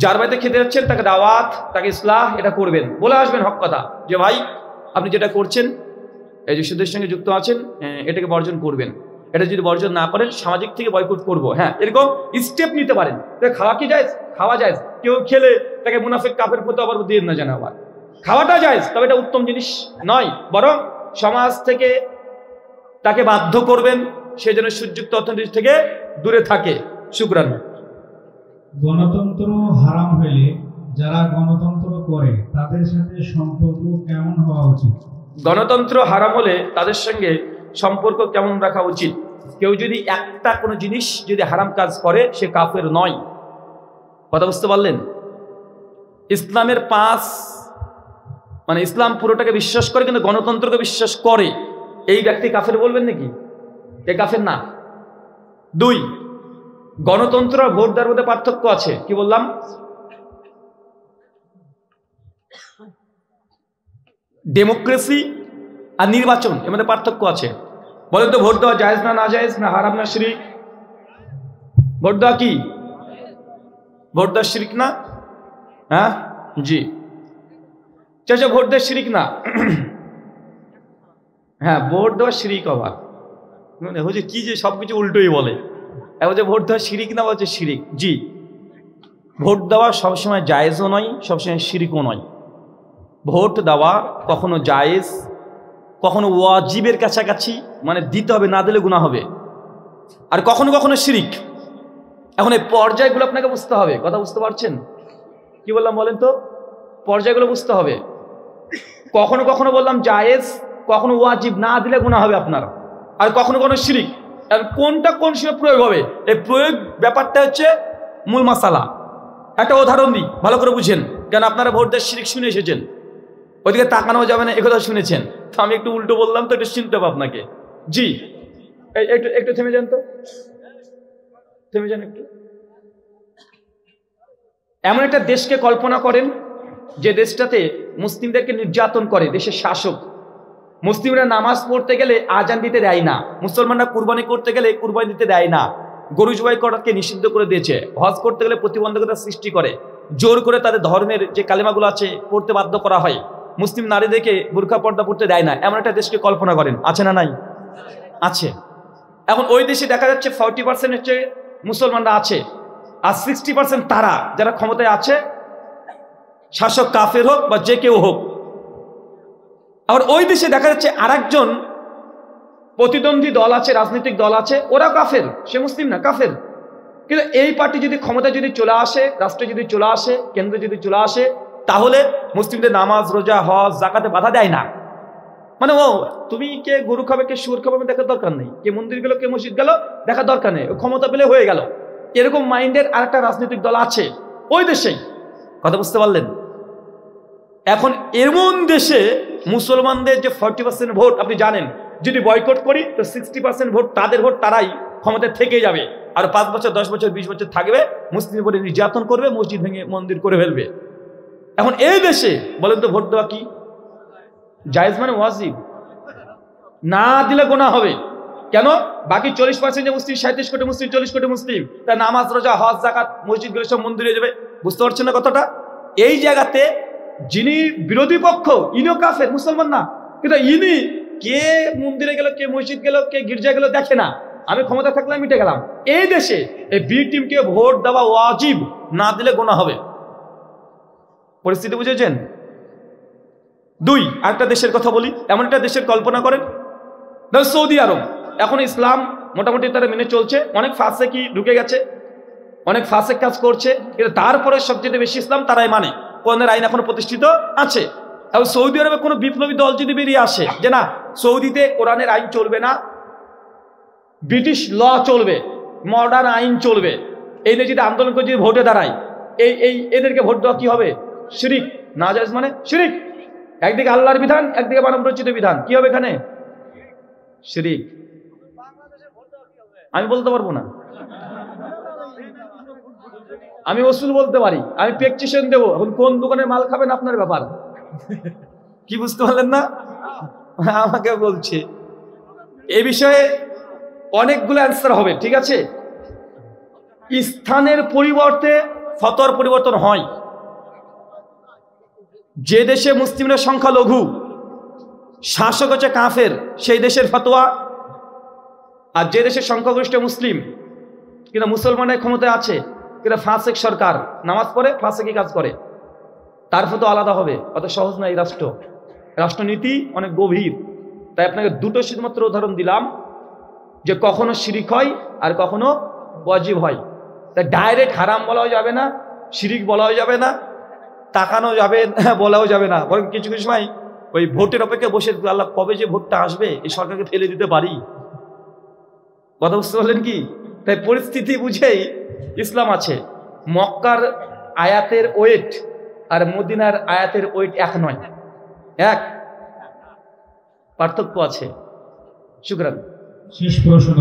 যার বাড়িতে খেতে যাচ্ছেন তাকে দাওয়াত, তাকে ইসলাহ এটা করবেন, বলে আসবেন হক কথা, যে ভাই আপনি যেটা করছেন, এই যে সুদের সঙ্গে যুক্ত আছেন, এটাকে বর্জন করবেন। এটা যদি বর্জন না করেন সামাজিক থেকে বয়কট করব। হ্যাঁ, এরকম স্টেপ নিতে পারেন। খাওয়া কি যায়? খাওয়া যায়। কেউ খেলে তাকে মুনাফিক কাফের প্রতি আবার দিয়ে না জানা, আবার খাওয়াটা যায়, তবে এটা উত্তম জিনিস নয়, বরং সমাজ থেকে তাকে বাধ্য করবেন সেই জন্য সুযুক্ত অর্থনীতি থেকে দূরে থাকে। শুকরান। গণতন্ত্র হারাম হলে যারা গণতন্ত্র করে তাদের সাথে সম্পর্ক কেমন হওয়া উচিত? গণতন্ত্র হারাম হলে তাদের সঙ্গে সম্পর্ক কেমন রাখা উচিত? কেউ যদি একটা কোনো জিনিস যদি হারাম কাজ করে সে কাফের নয়। কথা বুঝতে পারলেন? ইসলামের 5 মানে ইসলাম পুরোটাকে বিশ্বাস করে কিন্তু গণতন্ত্রকে বিশ্বাস করে, এই ব্যক্তি কাফের বলবেন নাকি? এ কাফের না। 2, গণতন্ত্র আর ভোট দেওয়ার মধ্যে পার্থক্য আছে। কি বললাম? ডেমোক্রেসি আর নির্বাচন, এর মধ্যে পার্থক্য আছে। বলেন তো ভোট দেওয়া জায়েজ না নাজায়েজ, না হারাম না শিরক? ভোট দেওয়া কি? ভোট দেওয়া শিরক না? হ্যাঁ, জি। চাচা ভোট দেওয়া শিরক না? হ্যাঁ, ভোট দেওয়া শিরক। আবার হচ্ছে কি যে সবকিছু উল্টোই বলে। এখন যে ভোট দেওয়া শিরক না, বলছে শিরক। জি, ভোট দেওয়া সবসময় জায়েজও নয়, সবসময় শিরকও নয়। ভোট দেওয়া কখনো জায়েজ, কখনো ওয়াজিবের কাছাকাছি, মানে দিতে হবে, না দিলে গুনাহ হবে, আর কখনো কখনো শিরক। এখন এই পর্যায়গুলো আপনাকে বুঝতে হবে। কথা বুঝতে পারছেন? কি বললাম বলেন তো? পর্যায়গুলো বুঝতে হবে। কখনো কখনো বললাম জায়েজ, কখনো ওয়াজিব, না দিলে গুনাহ হবে আপনার, আর কখনো কখনো শিরক। আর কোনটা কোন সময় প্রয়োগ হবে, এই প্রয়োগ ব্যাপারটা হচ্ছে মূল মাসালা। একটা উদাহরণ দিই, ভালো করে বুঝেন, কেন আপনারা ভোট দেওয়ার শিরক শুনে এসেছেন, ওইদিকে তাকানো যাবে না একথা শুনেছেন। তো আমি একটু উল্টো বললাম, তো একটু শুনতে হবে আপনাকে। জি, একটু একটু থেমে যান তো, থেমে যান একটু। এমন একটা দেশকে কল্পনা করেন যে দেশটাতে মুসলিমদেরকে নির্যাতন করে দেশের শাসক। মুসলিমরা নামাজ পড়তে গেলে আজান দিতে দেয় না, মুসলমানরা কুরবানি করতে গেলে কুরবানি দিতে দেয় না, গরু জবাই করাকে নিষিদ্ধ করে দিয়েছে, হজ করতে গেলে প্রতিবন্ধকতা সৃষ্টি করে, জোর করে তাদের ধর্মের যে কালেমাগুলো আছে পড়তে বাধ্য করা হয়, মুসলিম নারীদেরকে বুরকা পর্দা পড়তে দেয় না। এমন একটা দেশকে কল্পনা করেন, আছে না নাই? আছে। এখন ওই দেশে দেখা যাচ্ছে 40% হচ্ছে মুসলমানরা আছে, আর 60% তারা যারা ক্ষমতায় আছে, শাসক কাফের হোক বা যে কেউ হোক। আবার ওই দেশে দেখা যাচ্ছে আরেকজন প্রতিদ্বন্দ্বী দল আছে, রাজনৈতিক দল আছে, ওরা কাফের, সে মুসলিম না, কাফের। কিন্তু এই পার্টি যদি ক্ষমতা যদি চলে আসে, রাষ্ট্রে যদি চলে আসে, কেন্দ্রে যদি চলে আসে, তাহলে মুসলিমদের নামাজ, রোজা, হজ, জাকাতে বাধা দেয় না। মানে ও তুমি কে গরু খাবে, কে শুয়োর খাবে দেখার দরকার নেই, কে মন্দির গেল, কে মসজিদ গেল দেখার দরকার নেই, ক্ষমতা পেলে হয়ে গেল। এরকম মাইন্ডের আরেকটা রাজনৈতিক দল আছে ওই দেশেই। কথা বুঝতে পারলেন? এখন এমন দেশে মুসলমানদের যে 40% ভোট, আপনি জানেন যদি বয়কট করি তো 60% ভোট তাদের ভোট, তারাই ক্ষমতায় থেকে যাবে। আর 5 বছর, 10 বছর, 20 বছর থাকবে, মুসলিমের উপরে নির্যাতন করবে, মসজিদ ভেঙে মন্দির করে ফেলবে। এখন এই দেশে বলেন তো ভোট দেওয়া কি জায়েজ? মানে ওয়াজিব, না দিলে গুনাহ হবে। কেন? বাকি 40% যে মুসলিম, 37 কোটি মুসলিম, 40 কোটি মুসলিম, তার নামাজ, রোজা, হজ, জাকাত, মসজিদ গুলো সব মন্দিরে যাবে। বুঝতে পারছেন না কথাটা? এই জায়গাতে যিনি বিরোধী পক্ষ, ইনিও কাফের, মুসলমান না, কিন্তু ইনি কে মন্দিরে গেল, কে মসজিদ গেল, কে গির্জা গেল দেখে না, আমি ক্ষমতা থাকলে মিটে গেলাম। এই দেশে এই বি টিমকে ভোট দেওয়া ওয়াজিব, না দিলে গুনাহ হবে। পরিস্থিতি বুঝেছেন? 2, আরেকটা দেশের কথা বলি। এমন একটা দেশের কল্পনা করেন, সৌদি আরব। এখন ইসলাম মোটামুটি তারা মেনে চলছে, অনেক ফাসেকি ঢুকে গেছে, অনেক ফাসেক কাজ করছে, কিন্তু তারপরে সবচেয়ে বেশি ইসলাম তারাই মানে, কোরআনের আইন এখনো প্রতিষ্ঠিত আছে। এবং সৌদি আরবে কোনো বিপ্লবী দল যদি বেরিয়ে আসে যে না সৌদিতে কোরআনের আইন চলবে না, ব্রিটিশ ল চলবে, মডার্ন আইন চলবে, এই নিয়ে যদি আন্দোলন করে যদি ভোটে দাঁড়ায়, এদেরকে ভোট দেওয়া কি হবে? শিরিক। নাজায়েজ মানে শিরিক। একদিকে আল্লাহর বিধান, একদিকে মানব রচিত বিধান, কি হবে এখানে? শিরিক। আমি বলতে পারবো না, আমি ওসুল বলতে পারি, আমি প্রেসক্রিপশন দেবো। এখন কোন দোকানের মাল খাবেন আপনার ব্যাপার। কি বুঝতে পারলেন না? আমাকে বলছে এই বিষয়ে অনেকগুলো অ্যান্সার হবে, ঠিক আছে? স্থানের পরিবর্তে ফতোয়ার পরিবর্তন হয়। যে দেশে মুসলিমদের সংখ্যা লঘু, শাসক হচ্ছে কাফের, সেই দেশের ফতোয়া, আর যে দেশের সংখ্যাগরিষ্ঠ মুসলিম কিন্তু মুসলমানের ক্ষমতায় আছে কিন্তু ফাসেক সরকার, নামাজ পড়ে ফাসেকি কাজ করে, তার ফতোয়া আলাদা হবে। অত সহজ না এই রাষ্ট্রনীতি, অনেক গভীর। তাই আপনাকে দুটো শুধুমাত্র উদাহরণ দিলাম যে কখনো শিরিক হয় আর কখনো ওয়াজিব হয়। তাই ডাইরেক্ট হারাম বলাও যাবে না, শিরিক বলাও যাবে না, তাকানো যাবে বলাও যাবে না, বরং কিছু কিছু সময় ওই ভোটের অপেক্ষা বসে আল্লাহ কবে যে ভোটটা আসবে এই সরকারকে ফেলে দিতে পারি। কথা বুঝতে পারলেন কি? তাই পরিস্থিতি বুঝেই ইসলাম আছে। মক্কার আয়াতের ওয়েট আর মদিনার আয়াতের ওয়েট এক নয়, এক পার্থক্য আছে। শুকরান। শেষ প্রশ্ন,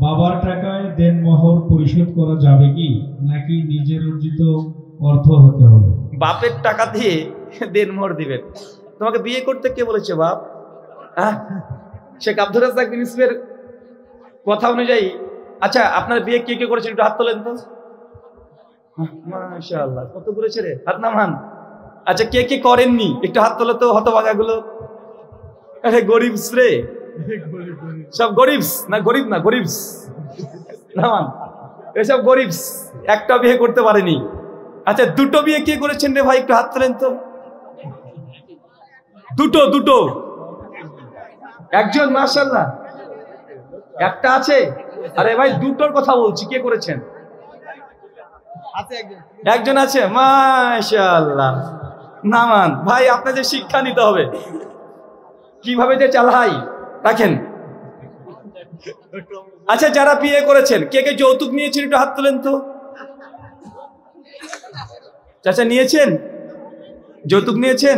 বাবার টাকায় দেনমোহর পরিশোধ করা যাবে কি, নাকি নিজের অর্জিত অর্থ হতে হবে? বাপের টাকা দিয়ে দেনমোহর দিবেন? তোমাকে বিয়ে করতে কে বলেছে বাপ? শেখ আব্দুর রাজ্জাক বিন ইউসুফের কথা অনুযায়ী, আচ্ছা আপনার বিয়ে কে কে করেছেন একটু হাত তোলেন তো। মাশাআল্লাহ, কত করেছে রে, হাত নামান। আচ্ছা কে কে করেননি একটু হাত তোলো তো, হতভাগাগুলো। আরে গরিবস রে, সব গরিবস না, গরিব না, গরিবস নামান, এসব গরিবস, একটা বিয়ে করতে পারেনি। আচ্ছা দুটো বিয়ে কে করেছেন রে ভাই, একটু হাত তোলেন তো। দুটো, একজন, মাশাআল্লাহ, একটা আছে। আরে ভাই দুটোর কথা বলছি, কে করেছেন? একজন আছে, মাশাআল্লাহ, নামান। ভাই আপনাদের শিক্ষা নিতে হবে কিভাবে যে চালাই রাখেন। আচ্ছা যারা বিয়ে করেছেন কে কে যৌতুক নিয়েছেন একটু হাত তোলেন তো। চাচা নিয়েছেন, যৌতুক নিয়েছেন?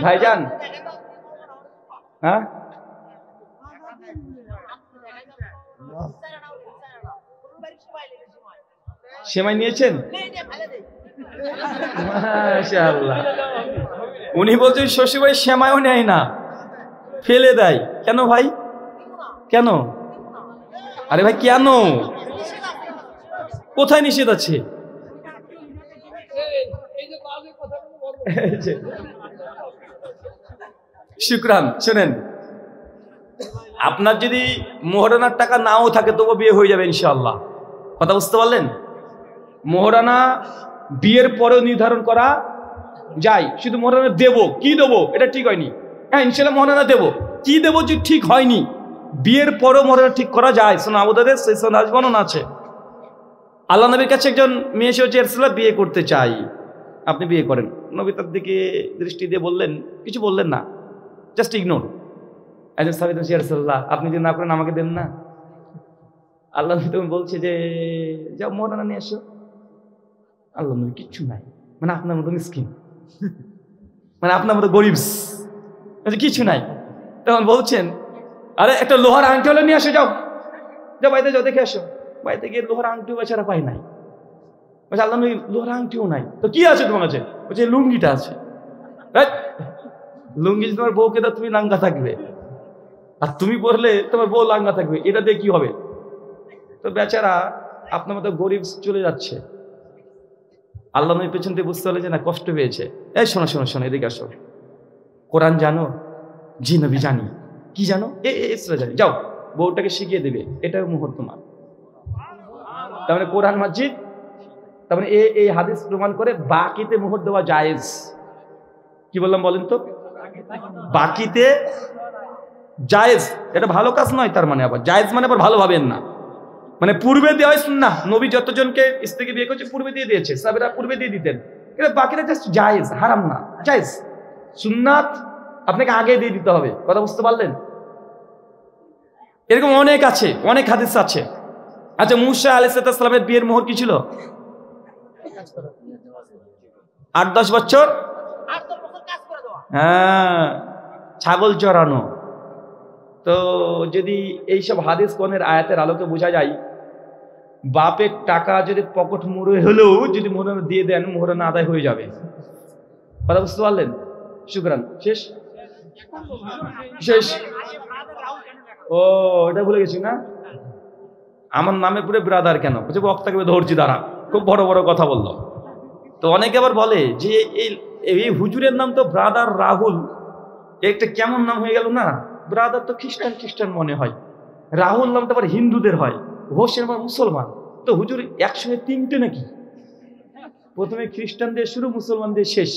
ভাইজান, হ্যাঁ সেমাই নিয়েছেন? মাশাআল্লাহ। উনি বলছেন শ্বশুরবাড়ি সেমাইও নেয় না, ফেলে দেয়। কেন ভাই, কেন? আরে ভাই কেন, কোথায় নিষেধ আছে? শুকরান। শুনেন, আপনার যদি মোহরানার টাকা নাও থাকে তবু বিয়ে হয়ে যাবে ইনশাআল্লাহ। কথা বুঝতে পারলেন? মোহরানা বিয়ের পরেও নির্ধারণ করা যায়, শুধু মোহরানা দেবো কি দেবো এটা ঠিক হয়নি। হ্যাঁ ইনশাল্লাহ মহারানা দেবো। কি দেবো যে ঠিক হয়নি, বিয়ের পরও মহারানা ঠিক করা যায়। শোনো আবুদাদের সেই বর্ণনা আছে, আল্লাহ নবীর কাছে একজন মেয়ে এসে রাসূলুল্লাহ বিয়ে করতে চাই, আপনি বিয়ে করেন। নবী তার দিকে দৃষ্টি দিয়ে বললেন, কিছু বললেন না, জাস্ট ইগনোর। একজন সাহাবী বলছে, ইয়া রাসূলুল্লাহ আপনি যদি না করেন আমাকে দেন না। আল্লাহ নবী তখন বলছে যে যাও মহারানা নিয়ে এসো। আল্লাহ নবী কিচ্ছু নাই, মানে আপনার মতো মিসকিন, মানে আপনার মতো গরিব, কিছু নাই। তখন বলছেন আরে একটা লোহার আংটি হলে নিয়ে আসো, যাও যাও বাড়িতে যাও দেখে আসো। বাড়িতে গিয়ে লোহার আংটিও বেচারা পাই নাই। বলছে আল্লাহ নবী লোহার আংটিও নাই, তো কি আছে তোমার কাছে? বলছে লুঙ্গিটা আছে। লুঙ্গি তোমার বউকে দাও তুমি লাঙ্গা থাকবে, আর তুমি পরলে তোমার বউ লাঙ্গা থাকবে, এটা দিয়ে কি হবে? তো বেচারা আপনার মতো গরিব চলে যাচ্ছে। আল্লাহ নবী পেছন থেকে বুঝতে পারলে যে না কষ্ট পেয়েছে। এই শোনো শোনো শোনো এদিকে আসো, কোরআন জানো? জি নবী জানি। কি জানো? এসরা জানি। যাও বউটাকে শিখিয়ে দেবে, এটাও মুহূর্ত তোমার। তার মানে কোরআন মাজিদ, তার মানে এই হাদিস প্রমাণ করে বাকিতে মুহূর্ত দেওয়া জায়েজ। কি বললাম বলেন তো? বাকিতে জায়েজ, এটা ভালো কাজ নয়। তার মানে আবার জায়েজ মানে আবার ভালো ভাবেন না, মানে পূর্বে দেওয়া হয় সুন্নাহ। নবী যতজনকে স্ত্রীকে বিয়ে করছে পূর্বে দিয়ে দিয়েছে, সাহাবীরা পূর্বে দিয়ে দিতেন। এটা বাকিটা জাস্ট জায়েজ, হারাম না, জায়েজ। সুন্নাত আপনাকে আগে দিয়ে দিতে হবে, কথা বুঝতে পারলেন? এরকম অনেক আছে, অনেক হাদিস আছে। আচ্ছা মূসা আলাইহিস সালামের বিয়ের মোহর কি ছিল? 8-10 বছর, হ্যাঁ ছাগল চড়ানো। তো যদি এইসব হাদিস কোনের আয়াতের আলোকে বোঝা যায়, বাপের টাকা যদি পকেট মুড়ে হলেও যদি মোহরানা দিয়ে দেন, মোহরানা আদায় হয়ে যাবে। কথা বুঝতে পারলেন? শুকরান। শেষ শেষ। ও এটা ভুলে গেছি না, আমার নামে পুরো ব্রাদার কেন? বলছে বক্তাকে ধরছি দাঁড়া, খুব বড় বড় কথা বললো। তো অনেকে আবার বলে যে এই হুজুরের নাম তো ব্রাদার রাহুল, একটা কেমন নাম হয়ে গেল না? ব্রাদার তো খ্রিস্টান খ্রিস্টান মনে হয়, রাহুল নাম তো আবার হিন্দুদের হয়, হোসেন আবার মুসলমান। তো হুজুর একসঙ্গে তিনটে নাকি? প্রথমে খ্রিস্টান দিয়ে শুরু, মুসলমান দিয়ে শেষ।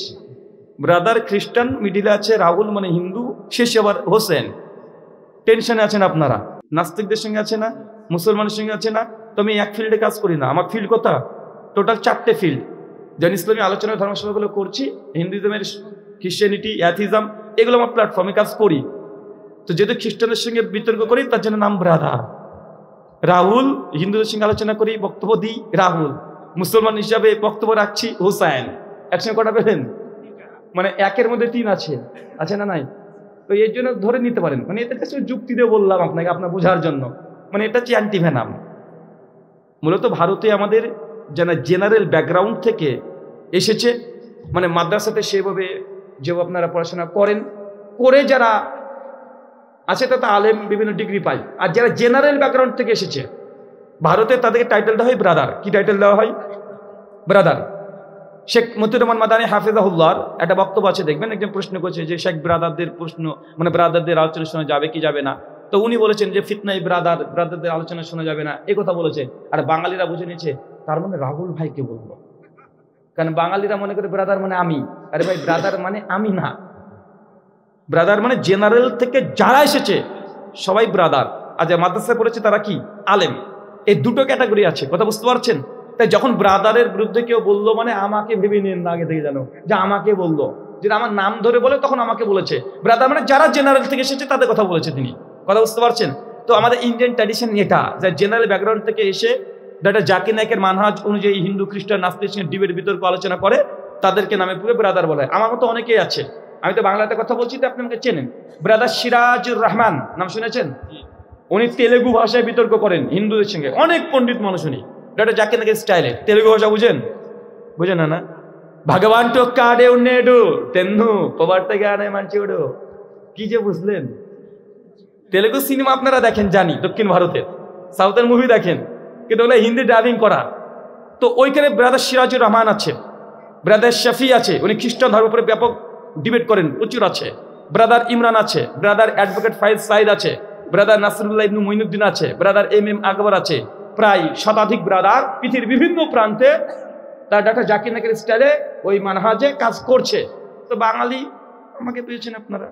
ব্রাদার খ্রিস্টান, মিডিলে আছে রাহুল মানে হিন্দু, শেষে আবার হোসেন। টেনশনে আছেন আপনারা, নাস্তিকদের সঙ্গে আছে না, মুসলমানের সঙ্গে আছে না। তো আমি এক ফিল্ডে কাজ করি না, আমার ফিল্ড কথা টোটাল 4টে ফিল্ড। যেন ইসলামী আলোচনা ধর্মসভাগুলো করছি, হিন্দুইজমের, খ্রিস্টানিটি, অ্যাথিজম, এগুলো আমার প্ল্যাটফর্মে কাজ করি। তো যেহেতু খ্রিস্টানদের সঙ্গে বিতর্ক করি, তার জন্য নাম ব্রাদার। রাহুল, হিন্দুদের সঙ্গে আলোচনা করি, বক্তব্য দিই রাহুল, মুসলমান হিসাবে বক্তব্য রাখছি হুসাইন। একসঙ্গে কটা পেলেন? মানে একের মধ্যে 3 আছে না নাই? তো এর জন্য ধরে নিতে পারেন, মানে এটা যুক্তি দিয়ে বললাম আপনাকে, আপনার বোঝার জন্য। মানে এটা হচ্ছে অ্যান্টিভেনাম। মূলত ভারতে আমাদের যারা জেনারেল ব্যাকগ্রাউন্ড থেকে এসেছে, মানে মাদ্রাসাতে সেভাবে যে আপনারা পড়াশোনা করেন, করে যারা আছে তাতে আলেম বিভিন্ন ডিগ্রি পায়। আর যারা জেনারেল ব্যাকগ্রাউন্ড থেকে এসেছে ভারতে, তাদেরকে টাইটেল দেওয়া হয় ব্রাদার। কি টাইটেল দেওয়া হয়? ব্রাদার। শেখ মতিউর রহমান মাদানী হাফিজাহুল্লাহর একটা বক্তব্য আছে, দেখবেন একজন প্রশ্ন করছে যে শেখ ব্রাদারদের প্রশ্ন, মানে ব্রাদারদের আলোচনা শোনা যাবে কি যাবে না। তো উনি বলেছেন যে ফিতনাই ব্রাদারদের আলোচনা শোনা যাবে না, এই কথা বলেছে। আর বাঙালিরা বুঝে নিয়েছে তার মানে রাহুল ভাইকে বললো, কারণ বাঙালিরা মনে করে ব্রাদার মানে আমি। আরে ভাই ব্রাদার মানে আমি না, ব্রাদার মানে জেনারেল থেকে যারা এসেছে সবাই ব্রাদার। আর যারা মাদ্রাসায় পড়েছে তারা কি? আলেম। এই দুটো ক্যাটাগরি আছে, কথা বুঝতে পারছেন? তাই যখন ব্রাদারের বিরুদ্ধে কেউ বললো, মানে আমাকে ভেবে নিন না আগে থেকে, জানো যে আমাকে বললো, যদি আমার নাম ধরে বলে তখন আমাকে বলেছে। ব্রাদার মানে যারা জেনারেল থেকে এসেছে তাদের কথা বলেছে তিনি, কথা বুঝতে পারছেন? তো আমাদের ইন্ডিয়ান ট্র্যাডিশন এটা, যে জেনারেল ব্যাকগ্রাউন্ড থেকে এসে যারা জাকির নায়কের মানহাজ অনুযায়ী হিন্দু খ্রিস্টান নাস্তিক সঙ্গে ডিবেট বিতর্ক আলোচনা করে, তাদেরকে নামে পুরো ব্রাদার বলে। আমার মতো অনেকেই আছে, আমি তো বাংলাতে কথা বলছি, তো আপনি আমাকে চেনেন। ব্রাদার সিরাজুর রহমান নাম শুনেছেন? উনি তেলেগু ভাষায় বিতর্ক করেন হিন্দুদের সঙ্গে, অনেক পণ্ডিত মানুষ উনি। এটা জাকির নায়কের স্টাইলে তেলেগু ভাষা বুঝেন? বুঝেন না? ভগবান তো কাডে উন্নেডু তেন্নু পবারতে গানে মানচিউডু। কি যে বুঝলেন? তেলেগু সিনেমা আপনারা দেখেন জানি, দক্ষিণ ভারতের সাউথের মুভি দেখেন, কিন্তু ওগুলো হিন্দি ডাবিং করা। তো ওইখানে ব্রাদার সিরাজুর রহমান আছে, ব্রাদার শফি আছে, উনি খ্রিস্টান ধর্মের উপরে ব্যাপক ডিবেট করেন, প্রচুর আছে। ব্রাদার ইমরান আছে, ব্রাদার অ্যাডভোকেট ফাইজ সাইদ আছে, ব্রাদার নাসরুল্লাহ ইবনু মুইনুদ্দিন আছে, ব্রাদার এম আকবর আছে। প্রায় শতাধিক ব্রাদার পৃথিবীর বিভিন্ন প্রান্তে তার ডাক্তার জাকির নায়কের স্টাইলে ওই মানহাজে কাজ করছে। তো বাঙালি আমাকে পেয়েছেন আপনারা,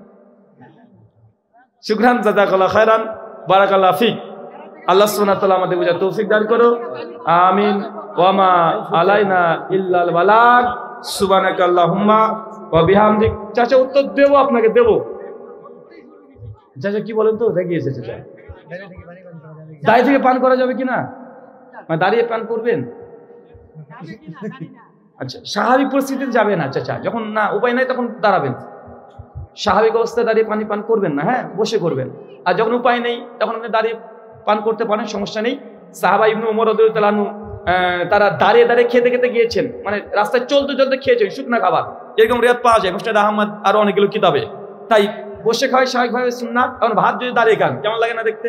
শুকরান, জাযাকাল্লাহ খায়রান, বারাকাল্লাহ ফিক। আল্লাহ সুবহানাহু ওয়া তাআলা আমাদের বুঝার তৌফিক দান করো, আমিন। ওয়া মা আলাইনা ইল্লাল বালাগ। সুবহানাকাল্লাহুম্মা ওয়া বিহামদিক। চাচা উত্তর দেবো, আপনাকে দেবো। চাচা কি বলেন তো, দেখিয়েছে চাচা দাঁড়িয়ে থেকে পান করা যাবে কিনা, মানে দাঁড়িয়ে পান করবেন? আচ্ছা, স্বাভাবিক পরিস্থিতিতে যাবে না চাচা, যখন না উপায় নাই তখন দাঁড়াবেন। স্বাভাবিক অবস্থায় দাঁড়িয়ে পান করবেন না, হ্যাঁ বসে করবেন। আর যখন উপায় নেই তখন আপনি দাঁড়িয়ে পান করতে পারেন, সমস্যা নেই। সাহাবা ইবনে উমর রাদিয়াল্লাহু তাআলা তারা দাঁড়িয়ে দাঁড়িয়ে খেতে খেতে গিয়েছেন, মানে রাস্তায় চলতে চলতে খেয়েছেন শুকনা খাবার। এরকম রিয়াদ পাওয়া যায় মুসনাদ আহমদ আরো অনেকগুলো কিতাবে। তাই বসে খাওয়াই স্বাভাবিকভাবে সুন্নাত। কারণ ভাত যদি দাঁড়িয়ে খান কেমন লাগে না দেখতে?